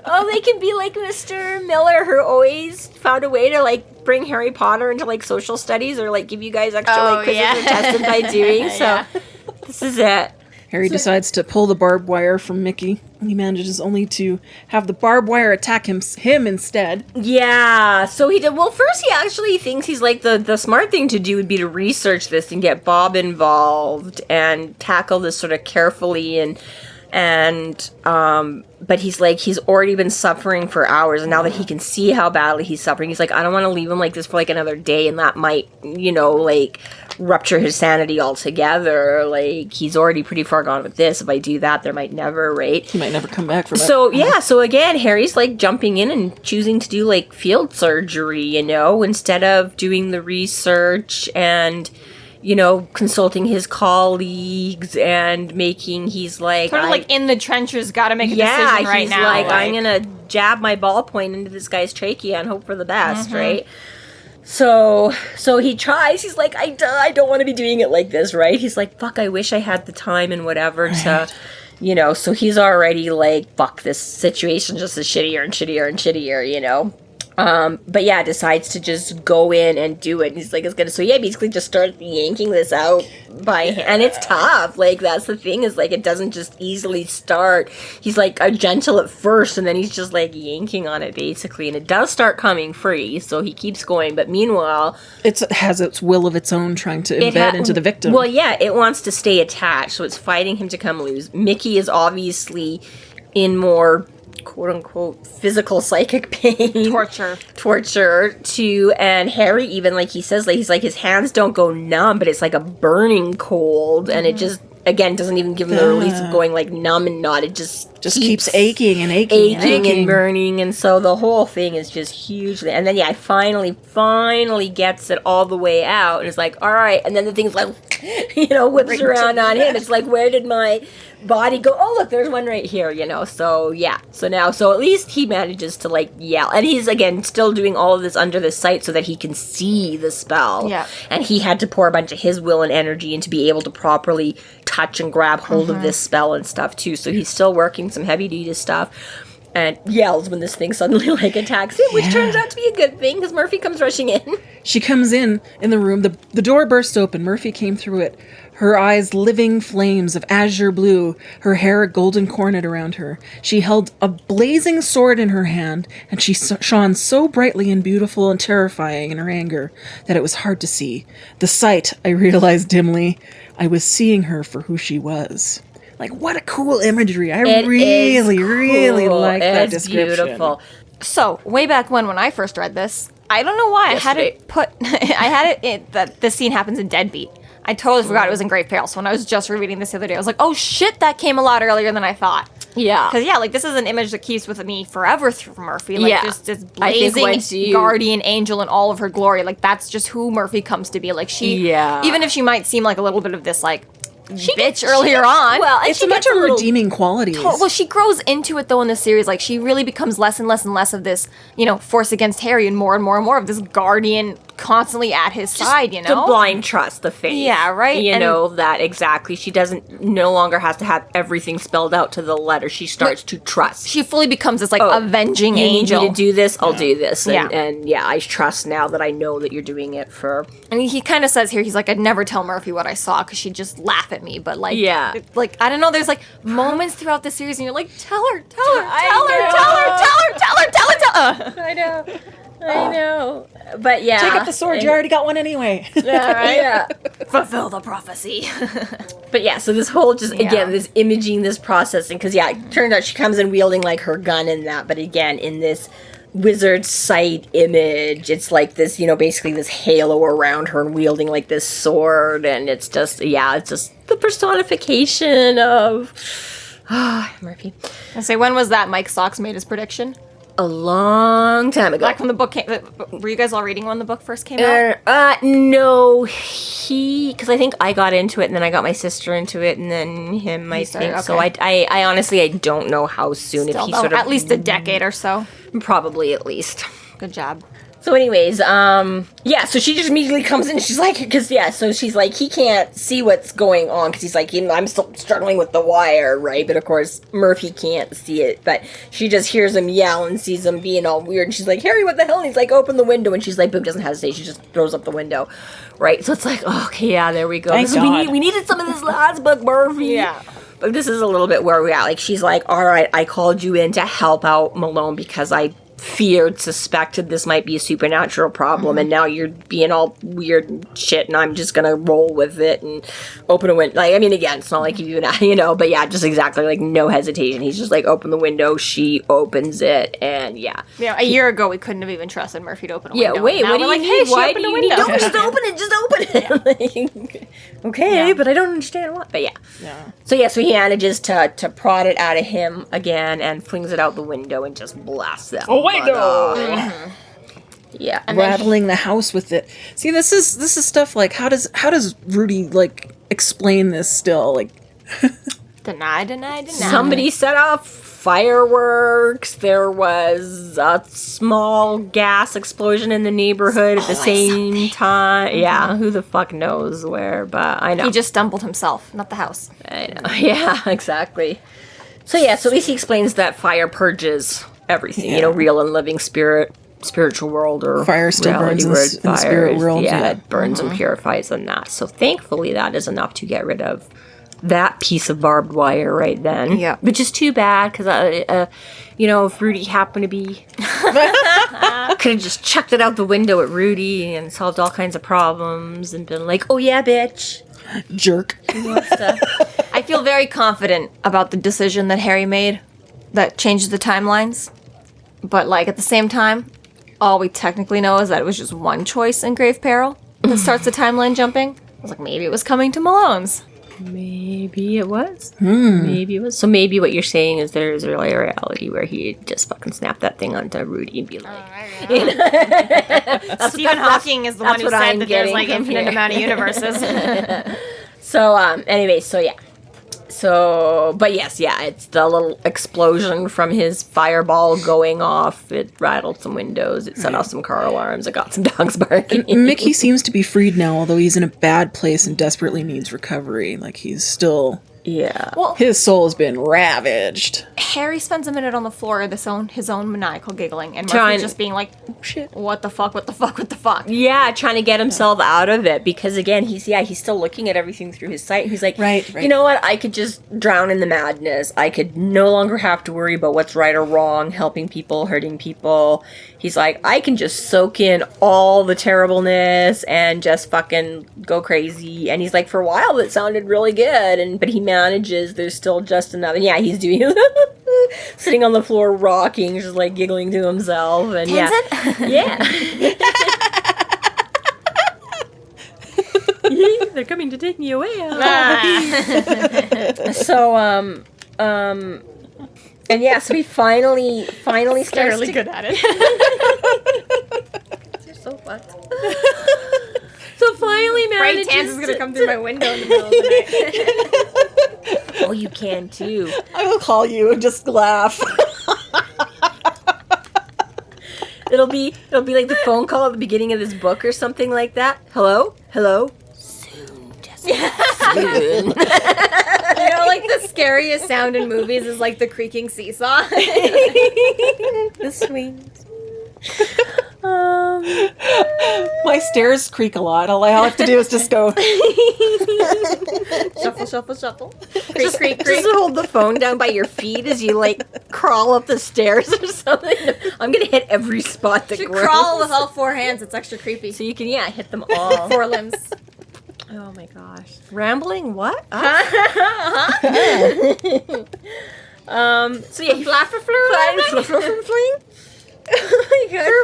Oh, they can be like Mr. Miller, who always found a way to, like, bring Harry Potter into, like, social studies or, like, give you guys extra, quizzes or tested by doing. So, this is it. Harry decides to pull the barbed wire from Mickey, and he manages only to have the barbed wire attack him instead. Yeah, so he did. Well, first he actually thinks he's like, the smart thing to do would be to research this and get Bob involved and tackle this sort of carefully but he's like, he's already been suffering for hours, and now that he can see how badly he's suffering, he's like, I don't want to leave him like this for like another day, and that might, you know, like, rupture his sanity altogether. Like, he's already pretty far gone with this. If I do that, there might never, right? He might never come back from it. So, yeah, so again, Harry's, like, jumping in and choosing to do, like, field surgery, you know, instead of doing the research and, you know, consulting his colleagues and he's like... Sort of like in the trenches, gotta make a decision right now. Yeah, he's like, I'm gonna jab my ballpoint into this guy's trachea and hope for the best, right? So he tries, he's like, I don't want to be doing it like this, right? He's like, fuck, I wish I had the time and whatever to, you know, so he's already like, fuck, this situation just is shittier and shittier and shittier, you know? But yeah, decides to just go in and do it. And he's like, it's gonna, so yeah, basically just starts yanking this out by hand. And it's tough. Like, that's the thing, is like, it doesn't just easily start. He's like gentle at first, and then he's just like yanking on it basically. And it does start coming free, so he keeps going. But meanwhile, it has its will of its own, trying to embed into the victim. Well, yeah, it wants to stay attached, so it's fighting him to come loose. Mickey is obviously in more, quote-unquote, physical psychic pain. Torture, too. And Harry, even, like, he says, like, he's like, his hands don't go numb, but it's like a burning cold, and it just, again, doesn't even give him the release of going, like, numb and not. It just just keeps aching and aching and burning, and so the whole thing is just hugely. And then finally gets it all the way out, and it's like, all right. And then the thing's like, whips around on him. It's like, where did my body go? Oh, look, there's one right here. So yeah. So at least he manages to like yell, and he's again still doing all of this under the sight so that he can see the spell. Yeah. And he had to pour a bunch of his will and energy into be able to properly touch and grab hold of this spell and stuff too. So he's still working some heavy duty stuff and yells when this thing suddenly like attacks him, which turns out to be a good thing because Murphy comes rushing in. She comes in the room. The door burst open. Murphy came through it. Her eyes living flames of azure blue, her hair a golden coronet around her. She held a blazing sword in her hand, and she shone so brightly and beautiful and terrifying in her anger that it was hard to see. The sight, I realized dimly, I was seeing her for who she was. Like, what a cool imagery. I really like that description. It's beautiful. So, way back when I first read this, I don't know why I had it that this scene happens in Deadbeat. I totally forgot it was in Grave Peril. So when I was just rereading this the other day, I was like, oh shit, that came a lot earlier than I thought. Yeah. Because, this is an image that keeps with me forever through Murphy. Like, just this blazing guardian angel in all of her glory. Like, that's just who Murphy comes to be. Like, even if she might seem like a little bit of this, like, bitch earlier on. Well, it's a much of redeeming qualities. Well, she grows into it, though, in the series. Like, she really becomes less and less and less of this, force against Harry and more and more of this guardian constantly at his side, The blind trust, the faith. Yeah, right? That exactly. She no longer has to have everything spelled out to the letter. She starts to trust. She fully becomes this, avenging angel. You need me to do this? I'll do this. And I trust now that I know that you're doing it for... And he kind of says here, he's like, I'd never tell Murphy what I saw because she'd just laugh at me. But, I don't know, there's, moments throughout the series and you're like, tell her. I know. But yeah. Take up the sword, you already got one anyway. Yeah, right? Yeah. Fulfill the prophecy. But yeah, so this whole again, this imaging, this processing, because it turns out she comes in wielding like her gun and that, but again, in this wizard sight image, it's like this, basically this halo around her and wielding like this sword, and it's just the personification of Murphy. I say, when was that Mike Socks made his prediction? A long time ago. Back when the book came... Were you guys all reading when the book first came out? No. Because I think I got into it, and then I got my sister into it, and then him, I think. Okay. So I honestly, I don't know how soon. Still, if he sort of... At least a decade or so. Probably at least. Good job. So anyways, so she just immediately comes in, she's like, so she's like, he can't see what's going on, because he's like, I'm still struggling with the wire, right? But of course, Murphy can't see it, but she just hears him yell and sees him being all weird, and she's like, Harry, what the hell? And he's like, open the window, and she's like, boom, doesn't hesitate, she just throws up the window, right? So it's like, okay, yeah, there we go. Thank God. We needed some of this last book, Murphy. Yeah. But this is a little bit where we're at. Like, she's like, all right, I called you in to help out Malone because I suspected this might be a supernatural problem, and now you're being all weird and shit, and I'm just gonna roll with it and open a window. Again, it's not like you even, but yeah, just exactly, no hesitation. He's just like, open the window, she opens it, and yeah. A year ago, we couldn't have even trusted Murphy to open a window. Yeah, wait, what do you mean? Why do you need? Don't just open it, okay, but I don't understand why. But yeah. So he manages to prod it out of him again and flings it out the window and just blasts them. Yeah, and rattling the house with it. See, this is stuff like how does Rudy explain this still? Deny. Somebody set off fireworks. There was a small gas explosion in the neighborhood at the same time. Mm-hmm. Yeah, who the fuck knows where? But I know he just stumbled himself, not the house. I know. Yeah, exactly. So at least he explains that fire purges everything, real and living spiritual world, or fire still burns in the spirit world. Yeah, it burns and purifies and that. So thankfully that is enough to get rid of that piece of barbed wire right then. Yeah. Which is too bad, because, if Rudy happened to be... could have just chucked it out the window at Rudy and solved all kinds of problems and been like, oh yeah, bitch. Jerk. I feel very confident about the decision that Harry made that changes the timelines. But, at the same time, all we technically know is that it was just one choice in Grave Peril that starts the timeline jumping. I was like, maybe it was coming to Malone's. Maybe it was. Maybe it was. So maybe what you're saying is there's really a reality where he just fucking snapped that thing onto Rudy and be like... Stephen Hawking is the one who said that there's like infinite amount of universes. So, anyway, so yeah. So, but yes, yeah, it's the little explosion from his fireball going off. It rattled some windows. It set off some car alarms. It got some dogs barking. Mickey seems to be freed now, although he's in a bad place and desperately needs recovery. Like, he's still... Yeah. Well, his soul has been ravaged. Harry spends a minute on the floor of his own maniacal giggling, and Murphy's just being like, oh, shit, what the fuck, what the fuck, what the fuck? Yeah, trying to get himself out of it, because again, he's still looking at everything through his sight. He's like, right. You know what, I could just drown in the madness. I could no longer have to worry about what's right or wrong, helping people, hurting people. He's like, I can just soak in all the terribleness and just fucking go crazy. And he's like, for a while it sounded really good, but he manages, there's still just enough. And yeah, he's doing sitting on the floor rocking, just like giggling to himself. And Tansenn? Yeah. They're coming to take me away. So, and yeah, so he finally starts really good at it. You're so fucked. So finally manages Tansenn's gonna come through my window in the middle of the night. Oh, you can too. I will call you and just laugh. It'll be like the phone call at the beginning of this book or something like that. Hello? Soon, Jessica. Soon. You know, like the scariest sound in movies is like the creaking seesaw. The swings. My stairs creak a lot. All I have to do is just go. Shuffle, shuffle, shuffle. Creak, creak, creak. Just hold the phone down by your feet as you like crawl up the stairs or something. I'm gonna hit every spot that You grows. crawl with all four hands. It's extra creepy. So you can hit them all. Four limbs. Oh my gosh. Rambling what? So yeah, Flapper fleur. Oh my god.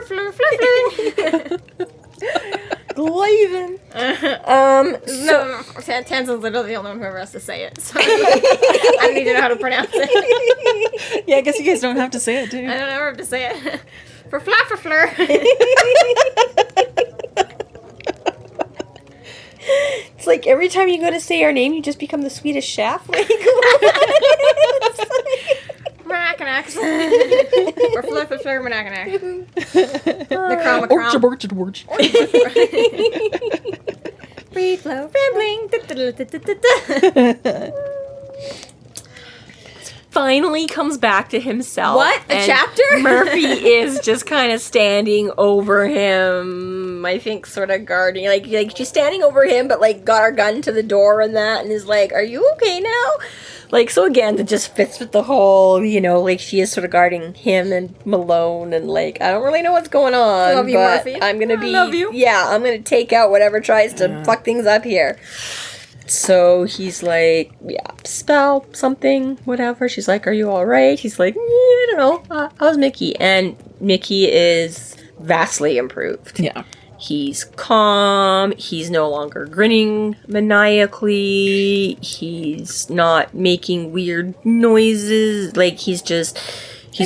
Glavin. No, Tansenn's literally the only one who ever has to say it. So I don't need to know how to pronounce it. Yeah, I guess you guys don't have to say it, do you? I don't ever have to say it. For flapper fleur. It's like every time you go to say our name, you just become the Swedish chef. Like, Manakanax. Or flapper fleur manakanax. The chroma. Orchard. Free flow rambling. Finally comes back to himself. What? A chapter? Murphy is just kind of standing over him, I think, sort of guarding. Like she's standing over him, but like got her gun to the door and that, and is like, "Are you okay now?" Like, so again, it just fits with the whole, like she is sort of guarding him and Malone, and like, I don't really know what's going on. Love you, but Murphy. I'm gonna love you. Yeah, I'm gonna take out whatever tries to fuck things up here. So he's like, spell something, whatever. She's like, are you all right? He's like, I don't know. How's Mickey? And Mickey is vastly improved. Yeah. He's calm. He's no longer grinning maniacally. He's not making weird noises. Like, he's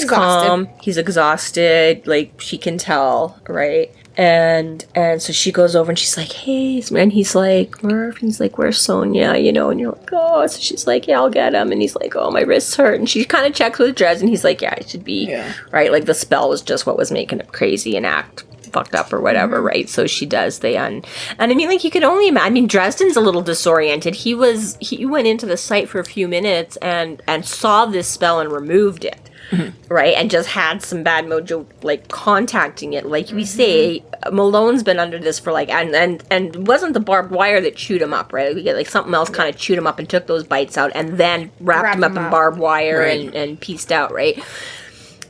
calm. He's exhausted. Like, she can tell, right? And so she goes over and she's like, hey, and he's like, Murph, and he's like, where's Sonia, and you're like, oh, so she's like, yeah, I'll get him, and he's like, oh, my wrists hurt, and she kind of checks with Dresden, and he's like, yeah, it should be, right, like, the spell was just what was making it crazy and act fucked up or whatever, right, so she does, and I mean, like, you could only imagine, I mean, Dresden's a little disoriented, he went into the site for a few minutes and saw this spell and removed it. Mm-hmm. Right, and just had some bad mojo, like, contacting it. Like we say, Malone's been under this for, like, and it wasn't the barbed wire that chewed him up, right? Like, something else kind of chewed him up and took those bites out, and then wrapped him up in barbed wire and pieced out, right?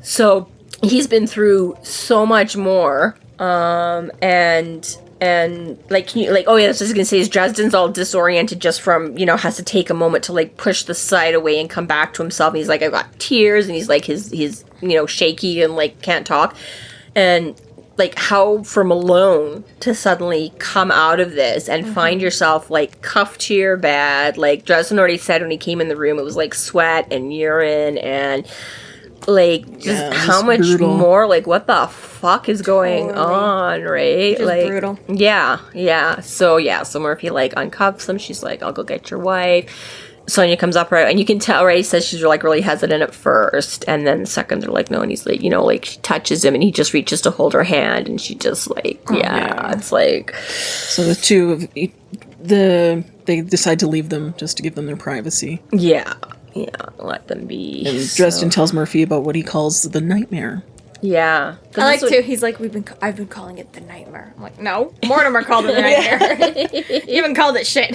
So, he's been through so much more, and like, can you, like, oh yeah, that's what I was gonna say, is Dresden's all disoriented just from, has to take a moment to like push the side away and come back to himself, and he's like, I've got tears, and he's like, his shaky and like can't talk, and like, how for Malone to suddenly come out of this and find yourself, like, cuffed to your bed. Like, Dresden already said when he came in the room, it was, like, sweat and urine and, like, just how much brutal. More, like, what the fuck is going on, right? Just like, brutal. Yeah. So Murphy, like, uncuffs him. She's like, I'll go get your wife. Sonia comes up, right, and you can tell, right, he says she's, like, really hesitant at first, and then the second they're like, no, and he's like, you know, like, she touches him, and he just reaches to hold her hand, and she just, like, it's like... So the two of... They decide to leave them just to give them their privacy. Yeah, let them be. And Dresden tells Murphy about what he calls the nightmare. Yeah. I like, too, he's like, I've been calling it the nightmare. I'm like, no, Mortimer called it the nightmare. You even called it shit.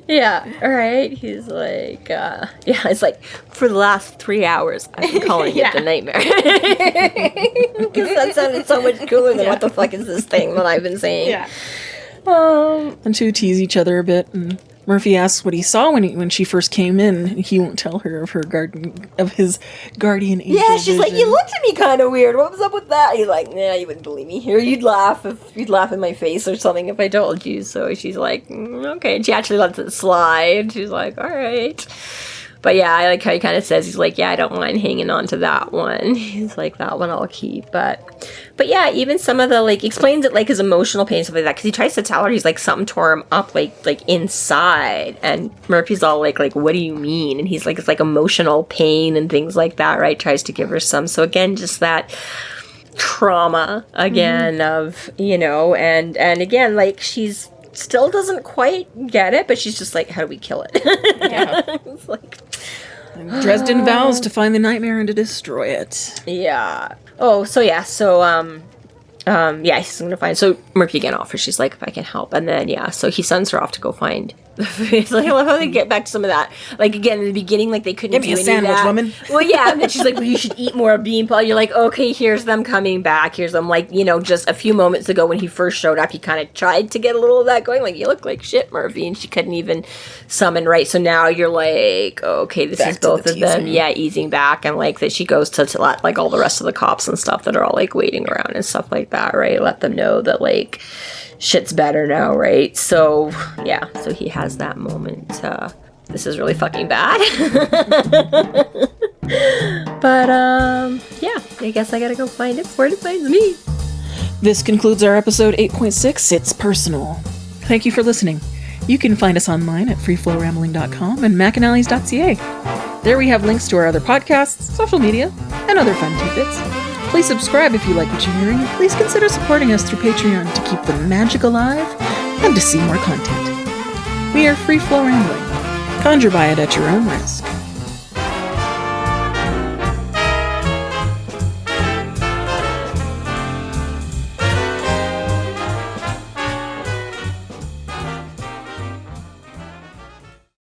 Yeah, right? He's like, it's like, for the last 3 hours, I've been calling it the nightmare. Because that sounded so much cooler than what the fuck is this thing that I've been saying. Yeah. And two tease each other a bit, and Murphy asks what he saw when she first came in, and he won't tell her of his guardian angel. Yeah, she's vision. like, you looked at me kind of weird. What was up with that? He's like, nah, you wouldn't believe me. Here, you'd laugh in my face or something if I told you. So she's like, okay. And she actually lets it slide. She's like, all right. But yeah, I like how he kind of says, he's like, yeah, I don't mind hanging on to that one. He's like, that one I'll keep. But yeah, even some of the, like, explains it, like, his emotional pain and stuff like that. Because he tries to tell her, he's like, something tore him up, like inside. And Murphy's all like, what do you mean? And he's like, it's like emotional pain and things like that, right? Tries to give her some. So again, just that trauma again of, you know, and again, like, she's still doesn't quite get it, but she's just like, how do we kill it? Yeah. It's like, Dresden vows to find the nightmare and to destroy it. yeah. Oh, so yeah, he's gonna find. So Murphy again offers. She's like, if I can help, and then so he sends her off to go find. Like, I love how they get back to some of that. Like, again, in the beginning, like, they couldn't Give me a sandwich, woman. Well, yeah, and then she's like, well, you should eat more bean paw. You're like, okay, here's them coming back. Here's them, like, you know, just a few moments ago when he first showed up, he kind of tried to get a little of that going. Like, you look like shit, Murphy, and she couldn't even summon, right? So now you're like, okay, this is both of them, easing back, and, like, that she goes to let, like, all the rest of the cops and stuff that are all, like, waiting around and stuff like that, right? Let them know that, like, shit's better now, right? So, yeah, so he has that moment. This is really fucking bad. But, I guess I gotta go find it before it finds me. This concludes our episode 8.6, It's Personal. Thank you for listening. You can find us online at freeflowrambling.com and McAnally's.ca. There we have links to our other podcasts, social media, and other fun tidbits. Please subscribe if you like what you're hearing, and please consider supporting us through Patreon to keep the magic alive and to see more content. We are Free Flow Rambling. Conjure by it at your own risk.